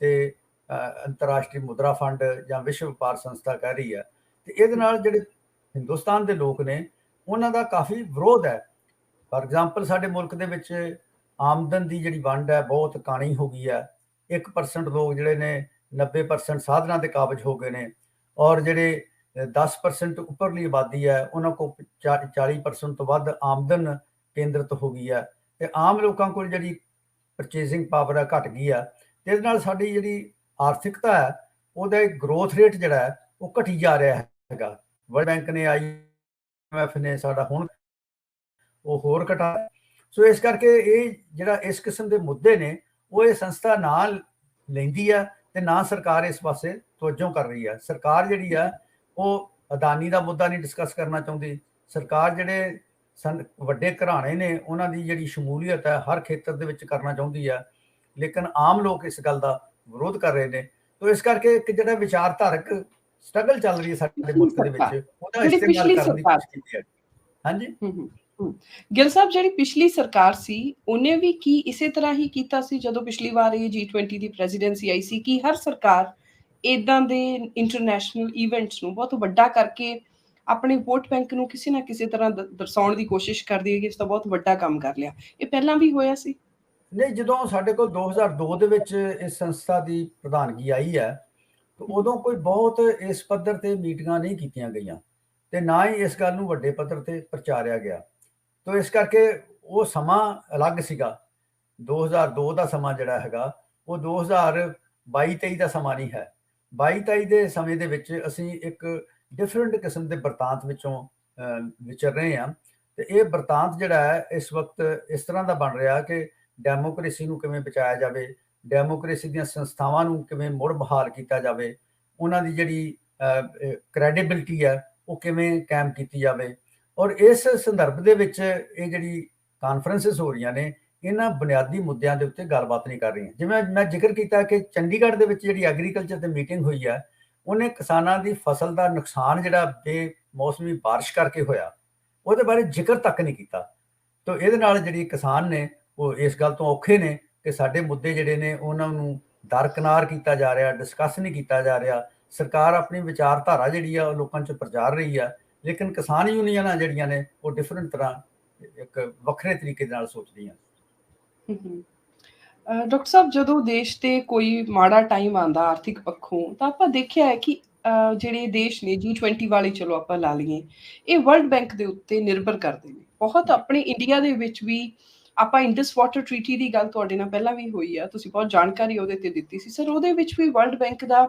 ਤੇ ਅੰਤਰਰਾਸ਼ਟਰੀ ਮੁਦਰਾ ਫੰਡ ਜਾਂ ਵਿਸ਼ਵ ਵਪਾਰ ਸੰਸਥਾ ਕਹਿ ਰਹੀ ਹੈ। ਤੇ ਇਹਦੇ ਨਾਲ ਜਿਹੜੇ ਹਿੰਦੁਸਤਾਨ ਦੇ ਲੋਕ ਨੇ ਉਹਨਾਂ ਦਾ ਕਾਫੀ ਵਿਰੋਧ ਹੈ। ਫਾਰ ਐਗਜ਼ਾਮਪਲ, ਸਾਡੇ ਮੁਲਕ ਦੇ ਵਿੱਚ ਆਮਦਨ ਦੀ ਜਿਹੜੀ ਵੰਡ ਹੈ ਬਹੁਤ ਕਾਣੀ ਹੋ ਗਈ ਹੈ। 1% ਲੋਕ ਜਿਹੜੇ ਨੇ 90% ਸਾਧਨਾਂ ਦੇ ਕਾਬਜ ਹੋ ਗਏ ਨੇ, ਔਰ ਜਿਹੜੇ 10% ਉੱਪਰਲੀ ਆਬਾਦੀ ਹੈ ਉਹਨਾਂ ਕੋਲ 40% ਤੋਂ ਵੱਧ ਆਮਦਨ ਕੇਂਦਰਿਤ ਹੋ ਗਈ ਹੈ ਤੇ ਆਮ ਲੋਕਾਂ ਕੋਲ ਜਿਹੜੀ ਪਰਚੇਸਿੰਗ ਪਾਵਰ ਹੈ ਘਟ ਗਈ ਹੈ। ਤੇ ਇਹਦੇ ਨਾਲ ਸਾਡੀ ਜਿਹੜੀ ਆਰਥਿਕਤਾ ਹੈ ਉਹਦਾ ਗਰੋਥ ਰੇਟ ਜਿਹੜਾ ਹੈ ਉਹ ਘਟੀ ਜਾ ਰਿਹਾ ਹੈਗਾ। ਵਰਲਡ ਬੈਂਕ ਨੇ, IMF ਨੇ ਸਾਡਾ ਹੁਣ ਉਹ ਹੋਰ ਘਟਾ। ਸੋ ਇਸ ਕਰਕੇ ਇਹ ਜਿਹੜਾ ਇਸ ਕਿਸਮ ਦੇ ਮੁੱਦੇ ਨੇ ਉਹ ਇਹ ਸੰਸਥਾ ਨਾ ਲੈਂਦੀ ਹੈ ਤੇ ਨਾ ਸਰਕਾਰ ਇਸ ਪਾਸੇ ਤਵੱਜੋ ਕਰ ਰਹੀ ਹੈ। ਸਰਕਾਰ ਜਿਹੜੀ ਹੈ ਉਹ ਅਦਾਨੀ ਦਾ ਮੁੱਦਾ ਨਹੀਂ ਡਿਸਕਸ ਕਰਨਾ ਚਾਹੁੰਦੀ। ਸਰਕਾਰ ਜਿਹੜੇ ਵੱਡੇ ਘਰਾਣੇ ਨੇ ਉਹਨਾਂ ਦੀ ਜਿਹੜੀ ਸ਼ਮੂਲੀਅਤ ਹੈ ਹਰ ਖੇਤਰ ਦੇ ਵਿੱਚ ਕਰਨਾ ਚਾਹੁੰਦੀ ਹੈ, ਲੇਕਿਨ ਆਮ ਲੋਕ ਇਸ ਗੱਲ ਦਾ ਵਿਰੋਧ ਕਰ ਰਹੇ ਨੇ। ਤੋ ਇਸ ਕਰਕੇ ਇੱਕ ਜਿਹੜਾ ਵਿਚਾਰਧਾਰਕ ਸਟਰਗਲ ਚੱਲ ਰਹੀ ਹੈ ਸਾਡੇ ਮੁਲਕ ਦੇ ਵਿੱਚ, ਉਹਦਾ ਇਸਤੇਮਾਲ ਕਰਨ ਦੀ ਕੋਸ਼ਿਸ਼ ਕੀਤੀ ਹੈ। ਹਾਂਜੀ ਗਿੱਲ ਸਾਹਿਬ, ਜਿਹੜੀ ਪਿਛਲੀ ਸਰਕਾਰ ਸੀ ਉਹਨੇ ਵੀ ਕੀ ਇਸੇ ਤਰ੍ਹਾਂ ਹੀ ਕੀਤਾ ਸੀ ਜਦੋਂ ਪਿਛਲੀ ਵਾਰ ਇਹ G20 ਦੀ ਪ੍ਰੈਜ਼ੀਡੈਂਸੀ ਆਈ ਸੀ? ਕਿ ਹਰ ਸਰਕਾਰ ਇਦਾਂ ਦੇ ਇੰਟਰਨੈਸ਼ਨਲ ਇਵੈਂਟਸ ਨੂੰ ਬਹੁਤ ਵੱਡਾ ਕਰਕੇ ਆਪਣੇ ਵੋਟ ਬੈਂਕ ਨੂੰ ਕਿਸੇ ਨਾ ਕਿਸੇ ਤਰ੍ਹਾਂ ਦਰਸਾਉਣ ਦੀ ਕੋਸ਼ਿਸ਼ ਕਰਦੀ ਹੈ ਕਿ ਇਸ ਦਾ ਬਹੁਤ ਵੱਡਾ ਕੰਮ ਕਰ ਲਿਆ? ਇਹ ਪਹਿਲਾਂ ਵੀ ਹੋਇਆ ਸੀ? ਨਹੀਂ, ਜਦੋਂ ਸਾਡੇ ਕੋਲ 2002 ਦੇ ਵਿੱਚ ਇਸ ਸੰਸਥਾ ਦੀ ਪ੍ਰਧਾਨਗੀ ਆਈ ਹੈ ਤਾਂ ਉਦੋਂ ਕੋਈ ਬਹੁਤ ਇਸ ਪੱਧਰ ਤੇ ਮੀਟਿੰਗਾਂ ਨਹੀਂ ਕੀਤੀਆਂ ਗਈਆਂ ਤੇ ਨਾ ਹੀ ਇਸ ਗੱਲ ਨੂੰ ਵੱਡੇ ਪੱਧਰ ਤੇ ਪ੍ਰਚਾਰਿਆ ਗਿਆ। ਤੋ ਇਸ ਕਰਕੇ ਉਹ ਸਮਾਂ ਅਲੱਗ ਸੀਗਾ। 2002 ਦਾ ਸਮਾਂ ਜਿਹੜਾ ਹੈਗਾ ਉਹ 2022-23 ਦਾ ਸਮਾਂ ਨਹੀਂ ਹੈ। 22-23 ਦੇ ਸਮੇਂ ਦੇ ਵਿੱਚ ਅਸੀਂ ਇੱਕ ਡਿਫਰੈਂਟ ਕਿਸਮ ਦੇ ਬਰਤਾਂਤ ਵਿੱਚੋਂ ਵਿਚਰ ਰਹੇ ਹਾਂ ਤੇ ਇਹ ਬਰਤਾਂਤ ਜਿਹੜਾ ਹੈ ਇਸ ਵਕਤ ਇਸ ਤਰ੍ਹਾਂ ਦਾ ਬਣ ਰਿਹਾ ਕਿ ਡੈਮੋਕ੍ਰੇਸੀ ਨੂੰ ਕਿਵੇਂ ਬਚਾਇਆ ਜਾਵੇ, ਡੈਮੋਕ੍ਰੇਸੀ ਦੀਆਂ ਸੰਸਥਾਵਾਂ ਨੂੰ ਕਿਵੇਂ ਮੁੜ ਬਹਾਲ ਕੀਤਾ ਜਾਵੇ, ਉਹਨਾਂ ਦੀ ਜਿਹੜੀ ਕ੍ਰੈਡੀਬਿਲਿਟੀ ਹੈ ਉਹ ਕਿਵੇਂ ਕਾਇਮ ਕੀਤੀ ਜਾਵੇ। ਔਰ ਇਸ ਸੰਦਰਭ ਦੇ ਵਿੱਚ ਇਹ ਜਿਹੜੀ ਕਾਨਫਰੰਸਿਸ ਹੋ ਰਹੀਆਂ ਨੇ ਇਹਨਾਂ ਬੁਨਿਆਦੀ ਮੁੱਦਿਆਂ ਦੇ ਉੱਤੇ ਗੱਲਬਾਤ ਨਹੀਂ ਕਰ ਰਹੀਆਂ। ਜਿਵੇਂ ਮੈਂ ਜ਼ਿਕਰ ਕੀਤਾ ਕਿ ਚੰਡੀਗੜ੍ਹ ਦੇ ਵਿੱਚ ਜਿਹੜੀ ਐਗਰੀਕਲਚਰ ਤੇ ਮੀਟਿੰਗ ਹੋਈ ਹੈ, ਉਹਨੇ ਕਿਸਾਨਾਂ ਦੀ ਫਸਲ ਦਾ ਨੁਕਸਾਨ ਜਿਹੜਾ ਬੇਮੌਸਮੀ ਬਾਰਿਸ਼ ਕਰਕੇ ਹੋਇਆ, ਉਹਦੇ ਬਾਰੇ ਜ਼ਿਕਰ ਤੱਕ ਨਹੀਂ ਕੀਤਾ। ਤਾਂ ਇਹਦੇ ਨਾਲ ਜਿਹੜੀ ਕਿਸਾਨ ਨੇ ਉਹ ਇਸ ਗੱਲ ਤੋਂ ਔਖੇ ਨੇ ਕਿ ਸਾਡੇ ਮੁੱਦੇ ਜਿਹੜੇ ਨੇ ਉਹਨਾਂ ਨੂੰ ਦਰਕਿਨਾਰ ਕੀਤਾ ਜਾ ਰਿਹਾ, ਡਿਸਕਸ ਨਹੀਂ ਕੀਤਾ ਜਾ ਰਿਹਾ। ਸਰਕਾਰ ਆਪਣੀ ਵਿਚਾਰਧਾਰਾ ਜਿਹੜੀ ਆ ਉਹ ਲੋਕਾਂ 'ਚ ਪ੍ਰਚਾਰ ਰਹੀ ਆ, ਲੇਕਿਨ ਕਿਸਾਨ ਯੂਨੀਅਨਾਂ ਜਿਹੜੀਆਂ ਨੇ ਉਹ ਡਿਫਰੈਂਟ ਤਰ੍ਹਾਂ ਇੱਕ ਵੱਖਰੇ ਤਰੀਕੇ ਦੇ ਨਾਲ ਸੋਚਦੀਆਂ। ਡਾਕਟਰ ਸਾਹਿਬ, ਜਦੋਂ ਦੇਸ਼ ਤੇ ਕੋਈ ਮਾੜਾ ਟਾਈਮ ਆਉਂਦਾ ਆਰਥਿਕ ਪੱਖੋਂ, ਤਾਂ ਆਪਾਂ ਦੇਖਿਆ ਹੈ ਕਿ ਜਿਹੜੇ ਦੇਸ਼ ਨੇ G20 ਵਾਲੇ, ਚਲੋ ਆਪਾਂ ਲਾ ਲਈਏ, ਇਹ ਵਰਲਡ ਬੈਂਕ ਦੇ ਉੱਤੇ ਨਿਰਭਰ ਕਰਦੇ ਨੇ ਬਹੁਤ। ਆਪਣੇ ਇੰਡੀਆ ਦੇ ਵਿੱਚ ਵੀ ਆਪਾਂ ਇੰਡਸ ਵਾਟਰ ਟ੍ਰੀਟੀ ਦੀ ਗੱਲ ਤੁਹਾਡੇ ਨਾਲ ਪਹਿਲਾਂ ਵੀ ਹੋਈ ਆ, ਤੁਸੀਂ ਬਹੁਤ ਜਾਣਕਾਰੀ ਉਹਦੇ ਤੇ ਦਿੱਤੀ ਸੀ ਸਰ। ਉਹਦੇ ਵਿੱਚ ਵੀ ਵਰਲਡ ਬੈਂਕ ਦਾ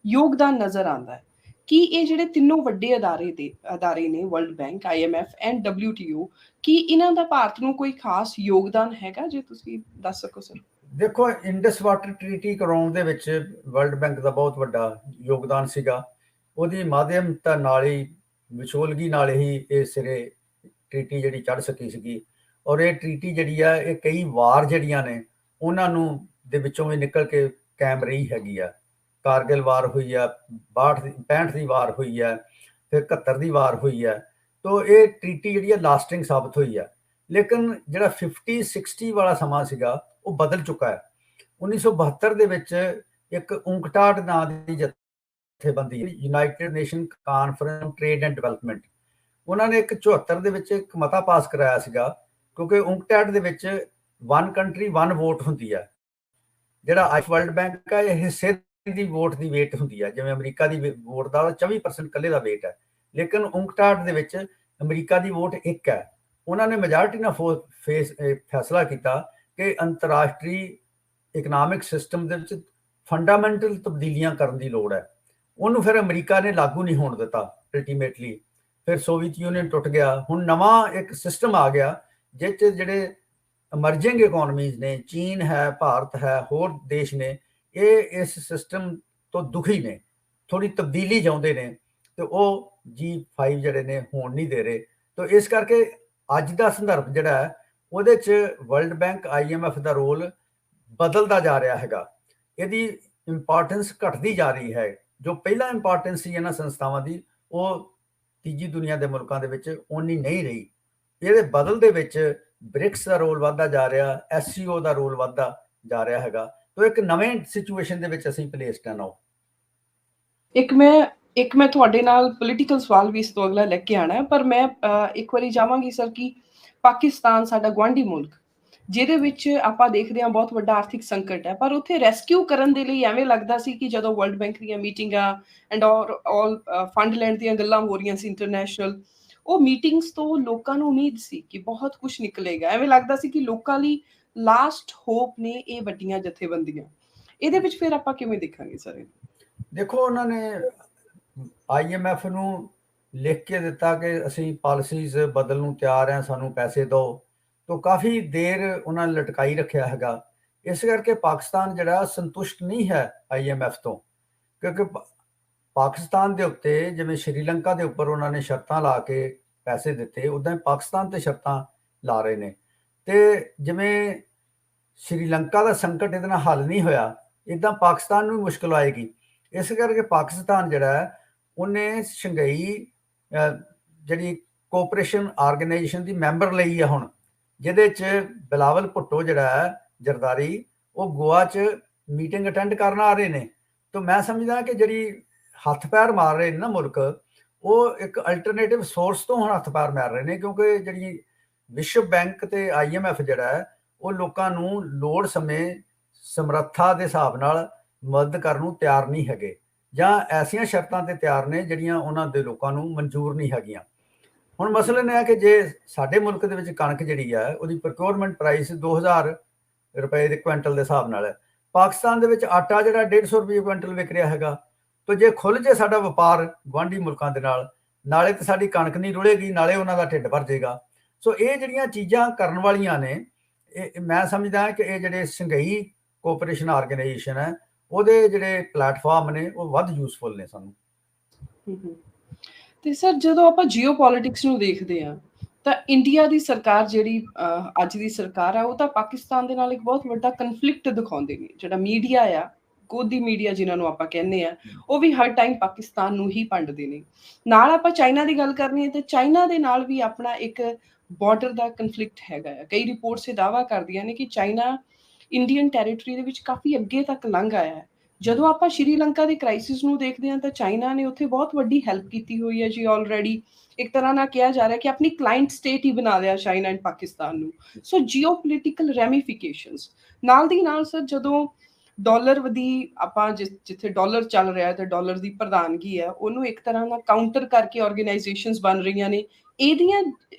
ਯੋਗਦਾਨ ਨਜ਼ਰ ਆਉਂਦਾ ਹੈ। ਕੀ ਇਹ ਜਿਹੜੇ ਤਿੰਨੋਂ ਵੱਡੇ ਅਦਾਰੇ ਨੇ, world bank, IMF and WTO, ਕੀ ਇਹਨਾਂ ਦਾ ਭਾਰਤ ਨੂੰ ਕੋਈ ਖਾਸ ਯੋਗਦਾਨ ਹੈਗਾ, ਜੇ ਤੁਸੀਂ ਦੱਸ ਸਕੋ ਸਰ? ਦੇਖੋ, ਇੰਡਸ ਵਾਟਰ ਟ੍ਰੀਟੀ ਕਰਾਉਣ ਦੇ ਵਿੱਚ ਵਰਲਡ ਬੈਂਕ ਦਾ ਬਹੁਤ ਵੱਡਾ ਯੋਗਦਾਨ ਸੀਗਾ। ਉਹਦੀ ਮਾਧਿਅਮਤਾ ਨਾਲ ਹੀ, ਵਿਚੋਲਗੀ ਨਾਲ ਹੀ ਇਹ ਸਿਰੇ ਟ੍ਰੀਟੀ ਜਿਹੜੀ ਚੜ੍ਹ ਸਕੀ ਸੀਗੀ। ਔਰ ਇਹ ਟ੍ਰੀਟੀ ਜਿਹੜੀ ਆ, ਇਹ ਕਈ ਵਾਰ ਜਿਹੜੀਆਂ ਨੇ ਉਹਨਾਂ ਨੂੰ ਦੇ ਵਿੱਚੋਂ ਵੀ ਨਿਕਲ ਕੇ ਕਾਇਮ ਰਹੀ ਹੈਗੀ ਆ। ਕਾਰਗਿਲ ਵਾਰ ਹੋਈ ਆ, 65 ਦੀ ਵਾਰ ਹੋਈ ਹੈ, ਫਿਰ 71 ਦੀ ਵਾਰ ਹੋਈ ਹੈ। ਤਾਂ ਇਹ ਟ੍ਰੀਟੀ ਜਿਹੜੀ ਆ ਲਾਸਟਿੰਗ ਸਾਬਤ ਹੋਈ ਆ। ਲੇਕਿਨ ਜਿਹੜਾ 50-60 ਵਾਲਾ ਸਮਾਂ ਸੀਗਾ ਉਹ ਬਦਲ ਚੁੱਕਾ ਹੈ। 1972 ਦੇ ਵਿੱਚ ਇੱਕ UNCTAD ਨਾਂ ਦੀ ਜਥੇਬੰਦੀ, United nation conference on trade and development, ਉਹਨਾਂ ਨੇ ਇੱਕ 74 ਦੇ ਵਿੱਚ ਇੱਕ ਮਤਾ ਪਾਸ ਕਰਾਇਆ ਸੀਗਾ, ਕਿਉਂਕਿ UNCTAD ਦੇ ਵਿੱਚ 1 ਕੰਟਰੀ 1 ਵੋਟ ਹੁੰਦੀ ਹੈ। ਜਿਹੜਾ ਵਰਲਡ ਬੈਂਕ ਹੈ, ਇਹ ਹਿੱਸੇ ਦੀ ਵੋਟ ਦੀ ਵੇਟ ਹੁੰਦੀ ਹੈ। ਜਿਵੇਂ ਅਮਰੀਕਾ ਦੀ ਵੋਟ ਦਾ 24% ਇਕੱਲੇ ਦਾ ਵੇਟ ਹੈ, ਲੇਕਿਨ UNCTAD ਦੇ ਵਿੱਚ ਅਮਰੀਕਾ ਦੀ ਵੋਟ 1 ਹੈ। ਉਹਨਾਂ ਨੇ ਮੈਜੋਰਟੀ ਨਾਲ ਫੈਸਲਾ ਕੀਤਾ ਕਿ ਅੰਤਰਰਾਸ਼ਟਰੀ ਇਕਨੋਮਿਕ ਸਿਸਟਮ ਦੇ ਵਿੱਚ ਫੰਡਾਮੈਂਟਲ ਤਬਦੀਲੀਆਂ ਕਰਨ ਦੀ ਲੋੜ ਹੈ। ਉਹਨੂੰ ਫਿਰ ਅਮਰੀਕਾ ਨੇ ਲਾਗੂ ਨਹੀਂ ਹੋਣ ਦਿੱਤਾ ਅਲਟੀਮੇਟਲੀ। ਫਿਰ ਸੋਵੀਅਤ ਯੂਨੀਅਨ ਟੁੱਟ ਗਿਆ। ਹੁਣ ਨਵਾਂ ਇੱਕ ਸਿਸਟਮ ਆ ਗਿਆ ਜਿਸ 'ਚ ਜਿਹੜੇ ਅਮਰਜਿੰਗ ਇਕੋਨਮੀਜ਼ ਨੇ, ਚੀਨ ਹੈ, ਭਾਰਤ ਹੈ, ਹੋਰ ਦੇਸ਼ ਨੇ, ਇਹ ਇਸ ਸਿਸਟਮ ਤੋਂ ਦੁਖੀ ਨੇ, ਥੋੜੀ ਤਬਦੀਲੀ ਚਾਹੁੰਦੇ ਨੇ, ਤੇ ਉਹ G5 ਜਿਹੜੇ ਨੇ ਹੋਣ ਨਹੀਂ ਦੇ ਰਹੇ। ਤਾਂ ਇਸ ਕਰਕੇ ਅੱਜ ਦਾ ਸੰਦਰਭ ਜਿਹੜਾ ਹੈ ਉਹਦੇ 'ਚ ਵਰਲਡ ਬੈਂਕ, IMF ਦਾ ਰੋਲ ਬਦਲਦਾ ਜਾ ਰਿਹਾ ਹੈਗਾ। ਇਹਦੀ ਇੰਪੋਰਟੈਂਸ ਘਟਦੀ ਜਾ ਰਹੀ ਹੈ। ਜੋ ਪਹਿਲਾਂ ਇੰਪੋਰਟੈਂਸ ਸੀ ਇਹਨਾਂ ਸੰਸਥਾਵਾਂ ਦੀ, ਉਹ ਤੀਜੀ ਦੁਨੀਆ ਦੇ ਮੁਲਕਾਂ ਦੇ ਵਿੱਚ ਓਨੀ ਨਹੀਂ ਰਹੀ। ਇਹਦੇ ਬਦਲ ਦੇ ਵਿੱਚ BRICS ਦਾ ਰੋਲ ਵੱਧਦਾ ਜਾ ਰਿਹਾ, SCO ਦਾ ਰੋਲ ਵੱਧਦਾ ਜਾ ਰਿਹਾ ਹੈਗਾ। ਤਾਂ ਇੱਕ ਨਵੇਂ ਸਿਚੁਏਸ਼ਨ ਦੇ ਵਿੱਚ ਅਸੀਂ ਪਲੇਸਡ ਹਾਂ ਨਾਓ। ਇੱਕ ਮੈਂ ਤੁਹਾਡੇ ਨਾਲ ਪੋਲੀਟੀਕਲ ਸਵਾਲ ਵੀ ਇਸ ਤੋਂ ਅਗਲਾ ਲੈ ਕੇ ਆਣਾ ਹੈ, ਪਰ ਮੈਂ ਇੱਕ ਵਾਰੀ ਚਾਹਾਂਗੀ ਸਰ ਕਿ ਪਾਕਿਸਤਾਨ ਸਾਡਾ ਗੁਆਂਢੀ ਮੁਲਕ, ਜਿਹਦੇ ਵਿੱਚ ਆਪਾਂ ਦੇਖਦੇ ਹਾਂ ਬਹੁਤ ਵੱਡਾ ਆਰਥਿਕ ਸੰਕਟ ਹੈ, ਪਰ ਉੱਥੇ ਰੈਸਕਿਊ ਕਰਨ ਦੇ ਲਈ ਐਵੇਂ ਲੱਗਦਾ ਸੀ ਕਿ ਜਦੋਂ ਵਰਲਡ ਬੈਂਕ ਦੀਆਂ ਮੀਟਿੰਗਾਂ ਐਂਡ ਆਲ ਫੰਡ ਲੈਣ ਦੀਆਂ ਗੱਲਾਂ ਹੋ ਰਹੀਆਂ ਸੀ ਇੰਟਰਨੈਸ਼ਨਲ, ਉਹ ਮੀਟਿੰਗਸ ਤੋਂ ਲੋਕਾਂ ਨੂੰ ਉਮੀਦ ਸੀ ਕਿ ਬਹੁਤ ਕੁਝ ਨਿਕਲੇਗਾ। ਐਵੇਂ ਲੱਗਦਾ ਸੀ ਕਿ ਲੋਕਾਂ ਲਈ ਲਾਸਟ ਹੋਪ ਨੇ ਇਹ ਵੱਡੀਆਂ ਜਥੇਬੰਦੀਆਂ। ਇਹਦੇ ਵਿੱਚ ਫਿਰ ਆਪਾਂ ਕਿਵੇਂ ਦੇਖਾਂਗੇ ਸਰ? ਦੇਖੋ, ਉਹਨਾਂ ਨੇ IMF ਨੂੰ ਲਿਖ ਕੇ ਦਿੱਤਾ ਕਿ ਅਸੀਂ ਪਾਲਿਸੀਜ਼ ਬਦਲਣ ਨੂੰ ਤਿਆਰ ਹਾਂ, ਸਾਨੂੰ ਪੈਸੇ ਦਿਓ। ਤਾਂ ਕਾਫੀ ਦੇਰ ਉਹਨਾਂ ਨੇ ਲਟਕਾਈ ਰੱਖਿਆ ਹੈਗਾ। ਇਸ ਕਰਕੇ ਪਾਕਿਸਤਾਨ ਜਿਹੜਾ ਸੰਤੁਸ਼ਟ ਨਹੀਂ ਹੈ IMF ਤੋਂ, ਕਿਉਂਕਿ ਪਾਕਿਸਤਾਨ ਦੇ ਉੱਤੇ ਜਿਵੇਂ ਸ਼੍ਰੀਲੰਕਾ ਦੇ ਉੱਪਰ ਉਹਨਾਂ ਨੇ ਸ਼ਰਤਾਂ ਲਾ ਕੇ ਪੈਸੇ ਦਿੱਤੇ, ਉੱਦਾਂ ਹੀ ਪਾਕਿਸਤਾਨ ਤੇ ਸ਼ਰਤਾਂ ਲਾ ਰਹੇ ਨੇ। ਤੇ ਜਿਵੇਂ ਸ਼੍ਰੀਲੰਕਾ ਦਾ ਸੰਕਟ ਇਹਦੇ ਨਾਲ ਹੱਲ ਨਹੀਂ ਹੋਇਆ, ਇੱਦਾਂ ਪਾਕਿਸਤਾਨ ਨੂੰ ਵੀ ਮੁਸ਼ਕਲ ਆਏਗੀ। ਇਸ ਕਰਕੇ ਪਾਕਿਸਤਾਨ ਜਿਹੜਾ ਹੈ ਉਹਨੇ ਸ਼ੰਘਾਈ ਜਿਹੜੀ ਕੋਆਪਰੇਸ਼ਨ ਆਰਗੇਨਾਈਜੇਸ਼ਨ ਦੀ ਮੈਂਬਰ ਲਈ ਆ ਹੁਣ, ਜਿਹਦੇ 'ਚ ਬਿਲਾਵਲ ਭੁੱਟੋ ਜਿਹੜਾ ਹੈ ਜ਼ਰਦਾਰੀ, ਉਹ ਗੋਆ 'ਚ ਮੀਟਿੰਗ ਅਟੈਂਡ ਕਰਨ ਆ ਰਹੇ ਨੇ। ਤਾਂ ਮੈਂ ਸਮਝਦਾ ਕਿ ਜਿਹੜੀ ਹੱਥ ਪੈਰ ਮਾਰ ਰਹੇ ਨੇ ਨਾ ਮੁਲਕ, ਉਹ ਇੱਕ ਅਲਟਰਨੇਟਿਵ ਸੋਰਸ ਤੋਂ ਹੁਣ ਹੱਥ ਪੈਰ ਮਾਰ ਰਹੇ ਨੇ, ਕਿਉਂਕਿ ਜਿਹੜੀ ਵਿਸ਼ਵ ਬੈਂਕ ਤੇ IMF ਜਿਹੜਾ ਹੈ ਉਹ ਲੋਕਾਂ ਨੂੰ ਲੋੜ ਸਮੇਂ ਸਮਰੱਥਾ ਦੇ ਹਿਸਾਬ ਨਾਲ ਮਦਦ ਕਰਨ ਨੂੰ ਤਿਆਰ ਨਹੀਂ ਹੈਗੇ, ਜਾਂ ਐਸੀਆਂ ਸ਼ਰਤਾਂ ਤੇ ਤਿਆਰ ਨੇ ਜਿਹੜੀਆਂ ਉਹਨਾਂ ਦੇ ਲੋਕਾਂ ਨੂੰ ਮਨਜ਼ੂਰ ਨਹੀਂ ਹੈਗੀਆਂ। ਹੁਣ ਮਸਲਾ ਇਹ ਹੈ ਕਿ ਜੇ ਸਾਡੇ ਮੁਲਕ ਦੇ ਵਿੱਚ ਕਣਕ ਜਿਹੜੀ ਹੈ ਉਹਦੀ ਪ੍ਰੋਕਿਉਰਮੈਂਟ ਪ੍ਰਾਈਸ 2000 ਰੁਪਏ ਦੇ ਕੁਇੰਟਲ ਦੇ ਹਿਸਾਬ ਨਾਲ ਹੈ, ਪਾਕਿਸਤਾਨ ਦੇ ਵਿੱਚ ਆਟਾ ਜਿਹੜਾ 150 ਰੁਪਏ ਕੁਇੰਟਲ ਵਿਕ ਰਿਹਾ ਹੈਗਾ। ਤਾਂ ਜੇ ਖੁੱਲ ਜੇ ਸਾਡਾ ਵਪਾਰ ਗੁਆਂਢੀ ਮੁਲਕਾਂ ਦੇ ਨਾਲ, ਨਾਲੇ ਤਾਂ ਸਾਡੀ ਕਣਕ ਨਹੀਂ ਰੁੜੇਗੀ, ਨਾਲੇ ਉਹਨਾਂ ਦਾ ਢਿੱਡ ਭਰ ਜਾਏਗਾ। ਸੋ ਇਹ ਜਿਹੜੀਆਂ ਚੀਜ਼ਾਂ ਕਰਨ ਵਾਲੀਆਂ ਨੇ, ਇਹ ਮੈਂ ਸਮਝਦਾ ਕਿ ਇਹ ਜਿਹੜੇ ਸ਼ੰਘਾਈ ਕੋਆਪਰੇਸ਼ਨ ਆਰਗੇਨਾਈਜੇਸ਼ਨ ਹੈ ਉਹਦੇ ਜਿਹੜੇ ਪਲੇਟਫਾਰਮ ਨੇ ਉਹ ਵੱਧ ਯੂਸਫੁਲ ਨੇ ਸਾਨੂੰ। ਤੇ ਸਰ, ਜਦੋਂ ਆਪਾਂ ਜੀਓਪੋਲਿਟਿਕਸ ਨੂੰ ਦੇਖਦੇ ਹਾਂ ਤਾਂ ਇੰਡੀਆ ਦੀ ਸਰਕਾਰ ਜਿਹੜੀ ਅੱਜ ਦੀ ਸਰਕਾਰ ਆ, ਉਹ ਤਾਂ ਪਾਕਿਸਤਾਨ ਦੇ ਨਾਲ ਇੱਕ ਬਹੁਤ ਵੱਡਾ ਕਨਫਲਿਕਟ ਦਿਖਾਉਂਦੇ ਨੇ। ਜਿਹੜਾ ਮੀਡੀਆ ਆ, ਗੋਦੀ ਮੀਡੀਆ ਜਿਨ੍ਹਾਂ ਨੂੰ ਆਪਾਂ ਕਹਿੰਦੇ ਆ, ਉਹ ਵੀ ਹਰ ਟਾਈਮ ਪਾਕਿਸਤਾਨ ਨੂੰ ਹੀ ਭੰਡਦੇ ਨੇ। ਨਾਲ ਆਪਾਂ ਚਾਈਨਾ ਦੀ ਗੱਲ ਕਰਨੀ ਹੈ ਤੇ ਚਾਈਨਾ ਦੇ ਨਾਲ ਵੀ ਆਪਣਾ ਇੱਕ ਬਾਰਡਰ ਦਾ ਕਨਫਲਿਕਟ ਹੈਗਾ ਆ। ਕਈ ਰਿਪੋਰਟਸ ਇਹ ਦਾਅਵਾ ਕਰਦੀਆਂ ਨੇ ਕਿ ਚਾਈਨਾ ਇੰਡੀਅਨ ਟੈਰੀਟਰੀ ਦੇ ਵਿੱਚ ਕਾਫੀ ਅੱਗੇ ਤੱਕ ਲੰਘ ਆਇਆ ਹੈ। ਜਦੋਂ ਆਪਾਂ ਸ਼੍ਰੀਲੰਕਾ ਦੇ ਕ੍ਰਾਈਸਿਸ ਨੂੰ ਦੇਖਦੇ ਹਾਂ ਤਾਂ ਚਾਈਨਾ ਨੇ ਉੱਥੇ ਬਹੁਤ ਵੱਡੀ ਹੈਲਪ ਕੀਤੀ ਹੋਈ ਹੈ ਜੀ ਆਲਰੇਡੀ। ਇੱਕ ਤਰ੍ਹਾਂ ਨਾਲ ਕਿਹਾ ਜਾ ਰਿਹਾ ਕਿ ਆਪਣੀ ਕਲਾਇੰਟ ਸਟੇਟ ਹੀ ਬਣਾ ਲਿਆ ਚਾਈਨਾ ਐਂਡ ਪਾਕਿਸਤਾਨ ਨੂੰ। ਸੋ ਜੀਓਪੋਲਿਟੀਕਲ ਰੈਮੀਫਿਕੇਸ਼ਨਸ ਨਾਲ ਦੀ ਨਾਲ ਸਰ, ਜਦੋਂ ਡਾਲਰ ਵਧੀ, ਆਪਾਂ ਜਿੱਥੇ ਡਾਲਰ ਚੱਲ ਰਿਹਾ ਤੇ ਡਾਲਰ ਦੀ ਪ੍ਰਧਾਨਗੀ ਹੈ, ਉਹਨੂੰ ਇੱਕ ਤਰ੍ਹਾਂ ਨਾਲ ਕਾਊਂਟਰ ਕਰਕੇ ਆਰਗੇਨਾਈਜੇਸ਼ਨਸ ਬਣ ਰਹੀਆਂ ਨੇ। ਇਹਦੀਆਂ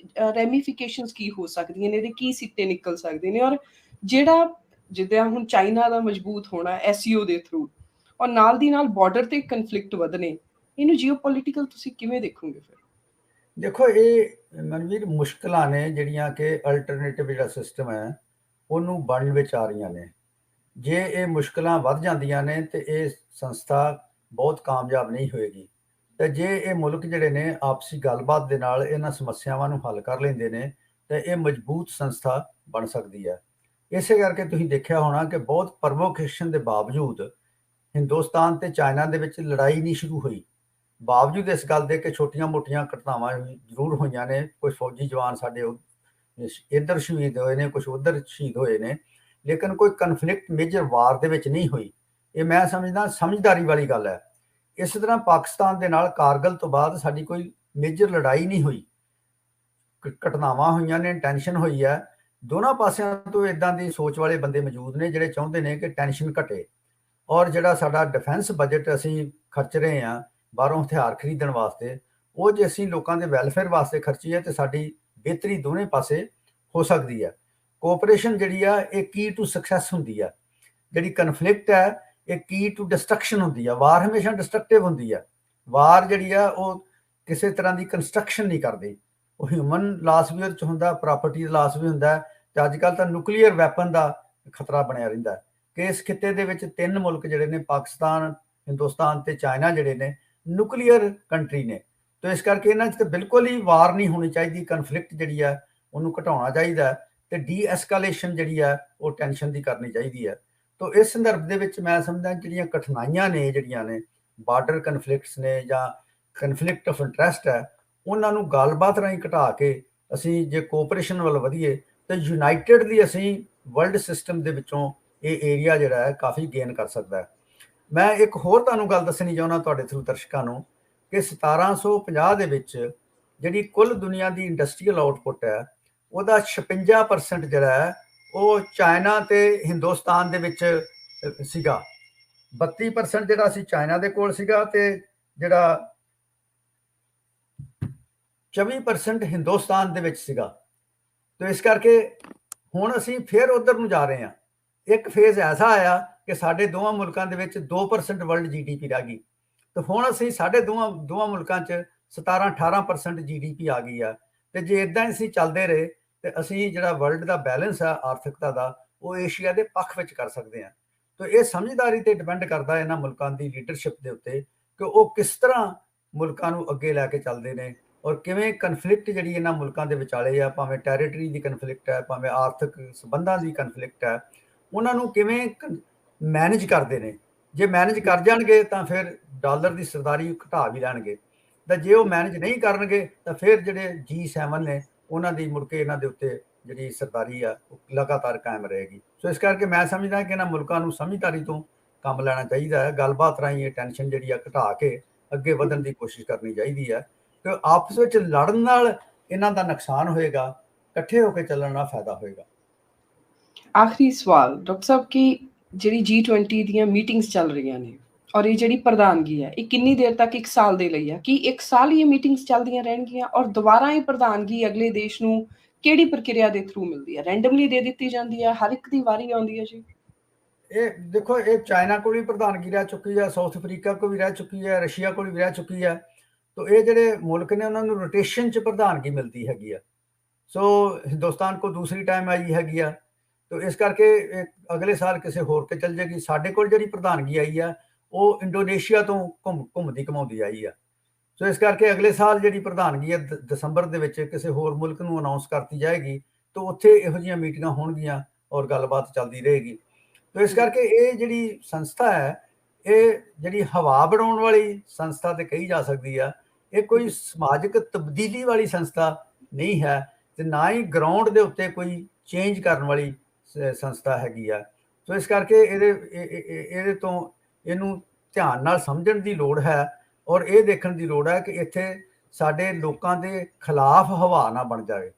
ਰੈਮੀਫਿਕੇਸ਼ਨਸ ਕੀ ਹੋ ਸਕਦੀਆਂ ਨੇ, ਇਹਦੇ ਕੀ ਸਿੱਟੇ ਨਿਕਲ ਸਕਦੇ ਨੇ? ਔਰ ਜਿਹੜਾ ਜਿੱਦਾਂ ਹੁਣ ਚਾਈਨਾ ਦਾ ਮਜ਼ਬੂਤ ਹੋਣਾ ਐਸਸੀਓ ਦੇ ਥਰੂ, ਔਰ ਨਾਲ ਦੀ ਨਾਲ ਬਾਰਡਰ ਤੇ ਕਨਫਲਿਕਟ ਵਧਣੇ, ਇਹਨੂੰ ਜੀਓਪੋਲਿਟੀਕਲ ਤੁਸੀਂ ਕਿਵੇਂ ਦੇਖੋਗੇ ਫਿਰ? ਦੇਖੋ, ਇਹ ਮਨਵੀਰ ਮੁਸ਼ਕਲਾਂ ਨੇ ਜਿਹੜੀਆਂ ਕਿ ਅਲਟਰਨੇਟਿਵ ਜਿਹੜਾ ਸਿਸਟਮ ਹੈ ਉਹਨੂੰ ਬਣਨ ਵਿੱਚ ਆ ਰਹੀਆਂ ਨੇ। ਜੇ ਇਹ ਮੁਸ਼ਕਲਾਂ ਵੱਧ ਜਾਂਦੀਆਂ ਨੇ ਤੇ ਇਹ ਸੰਸਥਾ ਬਹੁਤ ਕਾਮਯਾਬ ਨਹੀਂ ਹੋਏਗੀ। ਤੇ ਜੇ ਇਹ ਮੁਲਕ ਜਿਹੜੇ ਨੇ ਆਪਸੀ ਗੱਲਬਾਤ ਦੇ ਨਾਲ ਇਹਨਾਂ ਸਮੱਸਿਆਵਾਂ ਨੂੰ ਹੱਲ ਕਰ ਲੈਂਦੇ ਨੇ ਤੇ ਇਹ ਮਜ਼ਬੂਤ ਸੰਸਥਾ ਬਣ ਸਕਦੀ ਹੈ। ਇਸੇ ਕਰਕੇ ਤੁਸੀਂ ਦੇਖਿਆ ਹੋਣਾ ਕਿ ਬਹੁਤ ਪ੍ਰਵੋਕੇਸ਼ਨ ਦੇ ਬਾਵਜੂਦ ਹਿੰਦੁਸਤਾਨ ਤੇ ਚਾਈਨਾ ਦੇ ਵਿੱਚ ਲੜਾਈ ਨਹੀਂ ਸ਼ੁਰੂ ਹੋਈ। ਬਾਵਜੂਦ ਇਸ ਗੱਲ ਦੇ ਕਿ ਛੋਟੀਆਂ-ਮੋਟੀਆਂ ਘਟਨਾਵਾਂ ਜ਼ਰੂਰ ਹੋਈਆਂ ਨੇ, ਕੁਝ ਫੌਜੀ ਜਵਾਨ ਸਾਡੇ ਇੱਧਰ ਸ਼ਹੀਦ ਹੋਏ ਨੇ, ਕੁਝ ਉੱਧਰ ਸ਼ਹੀਦ ਹੋਏ ਨੇ, ਲੇਕਿਨ ਕੋਈ ਕਨਫਲਿਕਟ ਮੇਜਰ ਵਾਰ ਦੇ ਵਿੱਚ ਨਹੀਂ ਹੋਈ। ਇਹ ਮੈਂ ਸਮਝਦਾ ਸਮਝਦਾਰੀ ਵਾਲੀ ਗੱਲ ਹੈ। ਇਸੇ ਤਰ੍ਹਾਂ ਪਾਕਿਸਤਾਨ ਦੇ ਨਾਲ ਕਾਰਗਲ ਤੋਂ ਬਾਅਦ ਸਾਡੀ ਕੋਈ ਮੇਜਰ ਲੜਾਈ ਨਹੀਂ ਹੋਈ। ਘਟਨਾਵਾਂ ਹੋਈਆਂ ਨੇ, ਟੈਨਸ਼ਨ ਹੋਈ ਹੈ। ਦੋਨਾਂ ਪਾਸਿਆਂ ਤੋਂ ਇਦਾਂ ਦੀ ਸੋਚ ਵਾਲੇ ਬੰਦੇ ਮੌਜੂਦ ਨੇ ਜਿਹੜੇ ਚਾਹੁੰਦੇ ਨੇ ਕਿ ਟੈਨਸ਼ਨ ਘਟੇ, ਔਰ ਜਿਹੜਾ ਸਾਡਾ ਡਿਫੈਂਸ ਬਜਟ ਅਸੀਂ ਖਰਚ ਰਹੇ ਹਾਂ ਬਾਹਰੋਂ ਹਥਿਆਰ ਖਰੀਦਣ ਵਾਸਤੇ, ਉਹ ਜੇ ਅਸੀਂ ਲੋਕਾਂ ਦੇ ਵੈਲਫੇਅਰ ਵਾਸਤੇ ਖਰਚੀਏ ਤੇ ਸਾਡੀ ਬਿਹਤਰੀ ਦੋਵੇਂ ਪਾਸੇ ਹੋ ਸਕਦੀ ਹੈ। ਕੋਆਪਰੇਸ਼ਨ ਜਿਹੜੀ ਆ ਇਹ ਕੀ ਟੂ ਸਕਸੈਸ ਹੁੰਦੀ ਆ। ਜਿਹੜੀ ਕਨਫਲਿਕਟ ਹੈ ਇਹ ਕੀ ਟੂ ਡਿਸਟਰਕਸ਼ਨ ਹੁੰਦੀ ਆ। ਵਾਰ ਹਮੇਸ਼ਾ ਡਿਸਟਰਕਟਿਵ ਹੁੰਦੀ ਆ। ਵਾਰ ਜਿਹੜੀ ਆ ਉਹ ਕਿਸੇ ਤਰ੍ਹਾਂ ਦੀ ਕੰਸਟਰਕਸ਼ਨ ਨਹੀਂ ਕਰਦੀ। ਉਹ ਹਿਊਮਨ ਲਾਸ ਵੀ ਉਹਦੇ 'ਚ ਹੁੰਦਾ, ਪ੍ਰਾਪਰਟੀ ਦਾ ਲਾਸ ਵੀ ਹੁੰਦਾ। ਤੇ ਅੱਜ ਕੱਲ੍ਹ ਤਾਂ ਨਿਊਕਲੀਅਰ ਵੈਪਨ ਦਾ ਖਤਰਾ ਬਣਿਆ ਰਹਿੰਦਾ ਕਿ ਇਸ ਖਿੱਤੇ ਦੇ ਵਿੱਚ 3 ਮੁਲਕ ਜਿਹੜੇ ਨੇ, ਪਾਕਿਸਤਾਨ, ਹਿੰਦੁਸਤਾਨ ਤੇ ਚਾਈਨਾ, ਜਿਹੜੇ ਨੇ ਨਿਊਕਲੀਅਰ ਕੰਟਰੀ ਨੇ। ਤੇ ਇਸ ਕਰਕੇ ਇਹਨਾਂ 'ਚ ਤਾਂ ਬਿਲਕੁਲ ਹੀ ਵਾਰ ਨਹੀਂ ਹੋਣੀ ਚਾਹੀਦੀ। ਕਨਫਲਿਕਟ ਜਿਹੜੀ ਆ ਉਹਨੂੰ ਘਟਾਉਣਾ ਚਾਹੀਦਾ ਤੇ ਡੀ ਐਸਕੇਲੇਸ਼ਨ ਜਿਹੜੀ ਆ ਉਹ ਟੈਨਸ਼ਨ ਦੀ ਕਰਨੀ ਚਾਹੀਦੀ ਹੈ। ਤਾਂ ਇਸ ਸੰਦਰਭ ਦੇ ਵਿੱਚ ਮੈਂ ਸਮਝਦਾ ਜਿਹੜੀਆਂ ਕਠਿਨਾਈਆਂ ਨੇ, ਜਿਹੜੀਆਂ ਨੇ ਬਾਰਡਰ ਕਨਫਲਿਕਟਸ ਨੇ ਜਾਂ ਕਨਫਲਿਕਟ ਆਫ ਇੰਟਰਸਟ ਹੈ, ਉਹਨਾਂ ਨੂੰ ਗੱਲਬਾਤ ਰਾਹੀਂ ਘਟਾ ਕੇ ਅਸੀਂ ਜੇ ਕੋਆਪਰੇਸ਼ਨ ਵੱਲ ਵਧੀਏ ਤਾਂ ਯੂਨਾਈਟਿਡਲੀ ਅਸੀਂ ਵਰਲਡ ਸਿਸਟਮ ਦੇ ਵਿੱਚੋਂ ਇਹ ਏਰੀਆ ਜਿਹੜਾ ਹੈ ਕਾਫੀ ਗੇਨ ਕਰ ਸਕਦਾ ਹੈ। ਮੈਂ ਇੱਕ ਹੋਰ ਤੁਹਾਨੂੰ ਗੱਲ ਦੱਸਣੀ ਚਾਹੁੰਦਾ ਤੁਹਾਡੇ ਥਰੂ ਦਰਸ਼ਕਾਂ ਨੂੰ ਕਿ 1750 ਦੇ ਵਿੱਚ ਜਿਹੜੀ ਕੁੱਲ ਦੁਨੀਆ ਦੀ ਇੰਡਸਟਰੀਅਲ ਆਊਟਪੁੱਟ ਹੈ ਉਹਦਾ 56% ਜਿਹੜਾ ਹੈ ਉਹ ਚਾਈਨਾ ਤੇ ਹਿੰਦੁਸਤਾਨ ਦੇ ਵਿੱਚ ਸੀਗਾ। 32% ਜਿਹੜਾ ਸੀ ਚਾਈਨਾ ਦੇ ਕੋਲ ਸੀਗਾ ਤੇ ਜਿਹੜਾ 24% ਹਿੰਦੁਸਤਾਨ ਦੇ ਵਿੱਚ ਸੀਗਾ। ਤੇ ਇਸ ਕਰਕੇ ਹੁਣ ਅਸੀਂ ਫਿਰ ਉਧਰ ਨੂੰ ਜਾ ਰਹੇ ਹਾਂ। ਇੱਕ ਫੇਜ਼ ਐਸਾ ਆਇਆ ਕਿ ਸਾਡੇ ਦੋਵਾਂ ਮੁਲਕਾਂ ਦੇ ਵਿੱਚ 2% ਵਰਲਡ ਜੀਡੀਪੀ ਰਹਿ ਗਈ। ਤੇ ਹੁਣ ਅਸੀਂ ਸਾਡੇ ਦੋਵਾਂ ਮੁਲਕਾਂ 'ਚ 17-18% ਜੀਡੀਪੀ ਆ ਗਈ ਆ। ਤੇ ਜੇ ਇਦਾਂ ਅਸੀਂ ਚੱਲਦੇ ਰਹੇ ਤੇ ਅਸੀਂ ਜਿਹੜਾ ਵਰਲਡ ਦਾ ਬੈਲੈਂਸ ਆ ਆਰਥਿਕਤਾ ਦਾ, ਉਹ ਏਸ਼ੀਆ ਦੇ ਪੱਖ ਵਿੱਚ ਕਰ ਸਕਦੇ ਹਾਂ। ਤੇ ਇਹ ਸਮਝਦਾਰੀ ਤੇ ਡਿਪੈਂਡ ਕਰਦਾ ਇਹਨਾਂ ਮੁਲਕਾਂ ਦੀ ਲੀਡਰਸ਼ਿਪ ਦੇ ਉੱਤੇ ਕਿ ਉਹ ਕਿਸ ਤਰ੍ਹਾਂ ਮੁਲਕਾਂ ਨੂੰ ਅੱਗੇ ਲੈ ਕੇ ਚੱਲਦੇ ਨੇ ਔਰ ਕਿਵੇਂ ਕਨਫਲਿਕਟ ਜਿਹੜੀ ਇਹਨਾਂ ਮੁਲਕਾਂ ਦੇ ਵਿਚਾਲੇ ਆ, ਭਾਵੇਂ ਟੈਰੀਟਰੀ ਦੀ ਕਨਫਲਿਕਟ ਹੈ, ਭਾਵੇਂ ਆਰਥਿਕ ਸੰਬੰਧਾਂ ਦੀ ਕਨਫਲਿਕਟ ਹੈ, ਉਹਨਾਂ ਨੂੰ ਕਿਵੇਂ ਮੈਨੇਜ ਕਰਦੇ ਨੇ। ਜੇ ਮੈਨੇਜ ਕਰ ਜਾਣਗੇ ਤਾਂ ਫਿਰ ਡਾਲਰ ਦੀ ਸਰਦਾਰੀ ਘਟਾ ਵੀ ਲੈਣਗੇ। ਤਾਂ ਜੇ ਉਹ ਮੈਨੇਜ ਨਹੀਂ ਕਰਨਗੇ ਤਾਂ ਫਿਰ ਜਿਹੜੇ G7 ਨੇ ਉਹਨਾਂ ਦੀ ਮੁੜ ਕੇ ਇਹਨਾਂ ਦੇ ਉੱਤੇ ਜਿਹੜੀ ਸਰਦਾਰੀ ਆ ਉਹ ਲਗਾਤਾਰ ਕਾਇਮ ਰਹੇਗੀ। ਸੋ ਇਸ ਕਰਕੇ ਮੈਂ ਸਮਝਦਾ ਕਿ ਇਹਨਾਂ ਮੁਲਕਾਂ ਨੂੰ ਸਮਝਦਾਰੀ ਤੋਂ ਕੰਮ ਲੈਣਾ ਚਾਹੀਦਾ ਹੈ। ਗੱਲਬਾਤ ਰਾਹੀਂ ਇਹ ਟੈਨਸ਼ਨ ਜਿਹੜੀ ਆ ਘਟਾ ਕੇ ਅੱਗੇ ਵਧਣ ਦੀ ਕੋਸ਼ਿਸ਼ ਕਰਨੀ ਚਾਹੀਦੀ ਹੈ ਕਿ ਆਪਸ ਵਿੱਚ ਲੜਨ ਨਾਲ ਇਹਨਾਂ ਦਾ ਨੁਕਸਾਨ ਹੋਏਗਾ, ਇਕੱਠੇ ਹੋ ਕੇ ਚੱਲਣ ਨਾਲ ਫਾਇਦਾ ਹੋਏਗਾ। ਆਖਰੀ ਸਵਾਲ ਡਾਕਟਰ ਸਾਹਿਬ ਕਿ ਜਿਹੜੀ G20 ਦੀਆਂ ਮੀਟਿੰਗਸ ਚੱਲ ਰਹੀਆਂ ਨੇ ਔਰ ਇਹ ਜਿਹੜੀ ਪ੍ਰਧਾਨਗੀ ਹੈ ਇਹ ਕਿੰਨੀ ਦੇਰ ਤੱਕ, 1 ਸਾਲ ਦੇ ਲਈ ਆ? ਕੀ 1 ਸਾਲ ਹੀ ਇਹ ਮੀਟਿੰਗਸ ਚੱਲਦੀਆਂ ਰਹਿਣਗੀਆਂ ਔਰ ਦੁਬਾਰਾ ਇਹ ਪ੍ਰਧਾਨਗੀ ਅਗਲੇ ਦੇਸ਼ ਨੂੰ ਕਿਹੜੀ ਪ੍ਰਕਿਰਿਆ ਦੇ ਥਰੂ ਮਿਲਦੀ ਹੈ? ਰੈਂਡਮਲੀ ਦੇ ਦਿੱਤੀ ਜਾਂਦੀ ਹੈ? ਹਰ ਇੱਕ ਦੀ ਵਾਰੀ ਆਉਂਦੀ ਹੈ ਜੀ? ਇਹ ਦੇਖੋ, ਇਹ ਚਾਈਨਾ ਕੋਲ ਵੀ ਪ੍ਰਧਾਨਗੀ ਰਹਿ ਚੁੱਕੀ ਹੈ, ਸਾਊਥ ਅਫਰੀਕਾ ਕੋਲ ਵੀ ਰਹਿ ਚੁੱਕੀ ਹੈ, ਰਸ਼ੀਆ ਕੋਲ ਵੀ ਰਹਿ ਚੁੱਕੀ ਹੈ। ਤਾਂ ਇਹ ਜਿਹੜੇ ਮੁਲਕ ਨੇ ਉਹਨਾਂ ਨੂੰ ਰੋਟੇਸ਼ਨ 'ਚ ਪ੍ਰਧਾਨਗੀ ਮਿਲਦੀ ਹੈਗੀ ਆ। ਸੋ ਹਿੰਦੁਸਤਾਨ ਕੋਲ ਦੂਸਰੀ ਟਾਈਮ ਆਈ ਹੈਗੀ ਆ। ਤਾਂ ਇਸ ਕਰਕੇ ਅਗਲੇ ਸਾਲ ਕਿਸੇ ਹੋਰ ਕੇ ਚੱਲ ਜਾਏਗੀ। ਸਾਡੇ ਕੋਲ ਜਿਹੜੀ ਪ੍ਰਧਾਨਗੀ ਆਈ ਆ ਉਹ ਇੰਡੋਨੇਸ਼ੀਆ ਤੋਂ ਘੁੰਮਦੀ ਘਮਾਉਂਦੀ ਆਈ ਆ। ਸੋ ਇਸ ਕਰਕੇ ਅਗਲੇ ਸਾਲ ਜਿਹੜੀ ਪ੍ਰਧਾਨਗੀ ਹੈ ਦਸੰਬਰ ਦੇ ਵਿੱਚ ਕਿਸੇ ਹੋਰ ਮੁਲਕ ਨੂੰ ਅਨਾਉਂਸ ਕਰਤੀ ਜਾਏਗੀ, ਤਾਂ ਉੱਥੇ ਇਹੋ ਜਿਹੀਆਂ ਮੀਟਿੰਗਾਂ ਹੋਣਗੀਆਂ ਔਰ ਗੱਲਬਾਤ ਚੱਲਦੀ ਰਹੇਗੀ। ਤੋ ਇਸ ਕਰਕੇ ਇਹ ਜਿਹੜੀ ਸੰਸਥਾ ਹੈ, ਇਹ ਜਿਹੜੀ ਹਵਾ ਬਣਾਉਣ ਵਾਲੀ ਸੰਸਥਾ ਤੇ ਕਹੀ ਜਾ ਸਕਦੀ ਆ। ਇਹ ਕੋਈ ਸਮਾਜਿਕ ਤਬਦੀਲੀ ਵਾਲੀ ਸੰਸਥਾ ਨਹੀਂ ਹੈ, ਤੇ ਨਾ ਹੀ ਗਰਾਊਂਡ ਦੇ ਉੱਤੇ ਕੋਈ ਚੇਂਜ ਕਰਨ ਵਾਲੀ ਸੰਸਥਾ ਹੈਗੀ ਆ। ਸੋ ਇਸ ਕਰਕੇ ਇਹਦੇ ਤੋਂ ਇਹਨੂੰ ਧਿਆਨ ਨਾਲ ਸਮਝਣ ਦੀ ਲੋੜ ਹੈ, ਔਰ ਇਹ ਦੇਖਣ ਦੀ ਲੋੜ ਹੈ ਕਿ ਇੱਥੇ ਸਾਡੇ ਲੋਕਾਂ ਦੇ ਖਿਲਾਫ ਹਵਾ ਨਾ ਬਣ ਜਾਵੇ।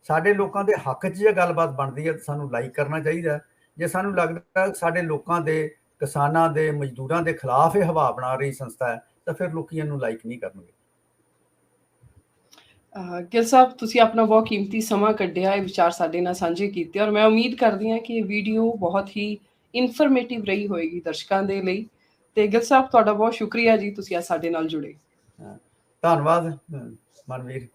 ਸਾਡੇ ਲੋਕਾਂ ਦੇ ਹੱਕ 'ਚ ਜੇ ਗੱਲਬਾਤ ਬਣਦੀ ਹੈ ਤਾਂ ਸਾਨੂੰ ਲਾਈਕ ਕਰਨਾ ਚਾਹੀਦਾ। ਜੇ ਸਾਨੂੰ ਲੱਗਦਾ ਸਾਡੇ ਲੋਕਾਂ ਦੇ, ਕਿਸਾਨਾਂ ਦੇ, ਮਜ਼ਦੂਰਾਂ ਦੇ ਖਿਲਾਫ ਇਹ ਹਵਾ ਬਣਾ ਰਹੀ ਸੰਸਥਾ ਹੈ, ਤਾਂ ਫਿਰ ਲੋਕੀ ਇਹਨੂੰ ਲਾਈਕ ਨਹੀਂ ਕਰਨਗੇ। ਗਿੱਲ ਸਾਹਿਬ, ਤੁਸੀਂ ਆਪਣਾ ਬਹੁਤ ਕੀਮਤੀ ਸਮਾਂ ਕੱਢਿਆ, ਇਹ ਵਿਚਾਰ ਸਾਡੇ ਨਾਲ ਸਾਂਝੇ ਕੀਤੇ, ਔਰ ਮੈਂ ਉਮੀਦ ਕਰਦੀ ਹਾਂ ਕਿ ਇਹ ਵੀਡੀਓ ਬਹੁਤ ਹੀ ਇਨਫੋਰਮੇਟਿਵ ਰਹੀ ਹੋਏਗੀ ਦਰਸ਼ਕਾਂ ਦੇ ਲਈ। ਤੇ ਗਿੱਲ ਸਾਹਿਬ, ਤੁਹਾਡਾ ਬਹੁਤ ਸ਼ੁਕਰੀਆ ਜੀ, ਤੁਸੀਂ ਅੱਜ ਸਾਡੇ ਨਾਲ ਜੁੜੇ। ਧੰਨਵਾਦ ਮਨਵੀਰ।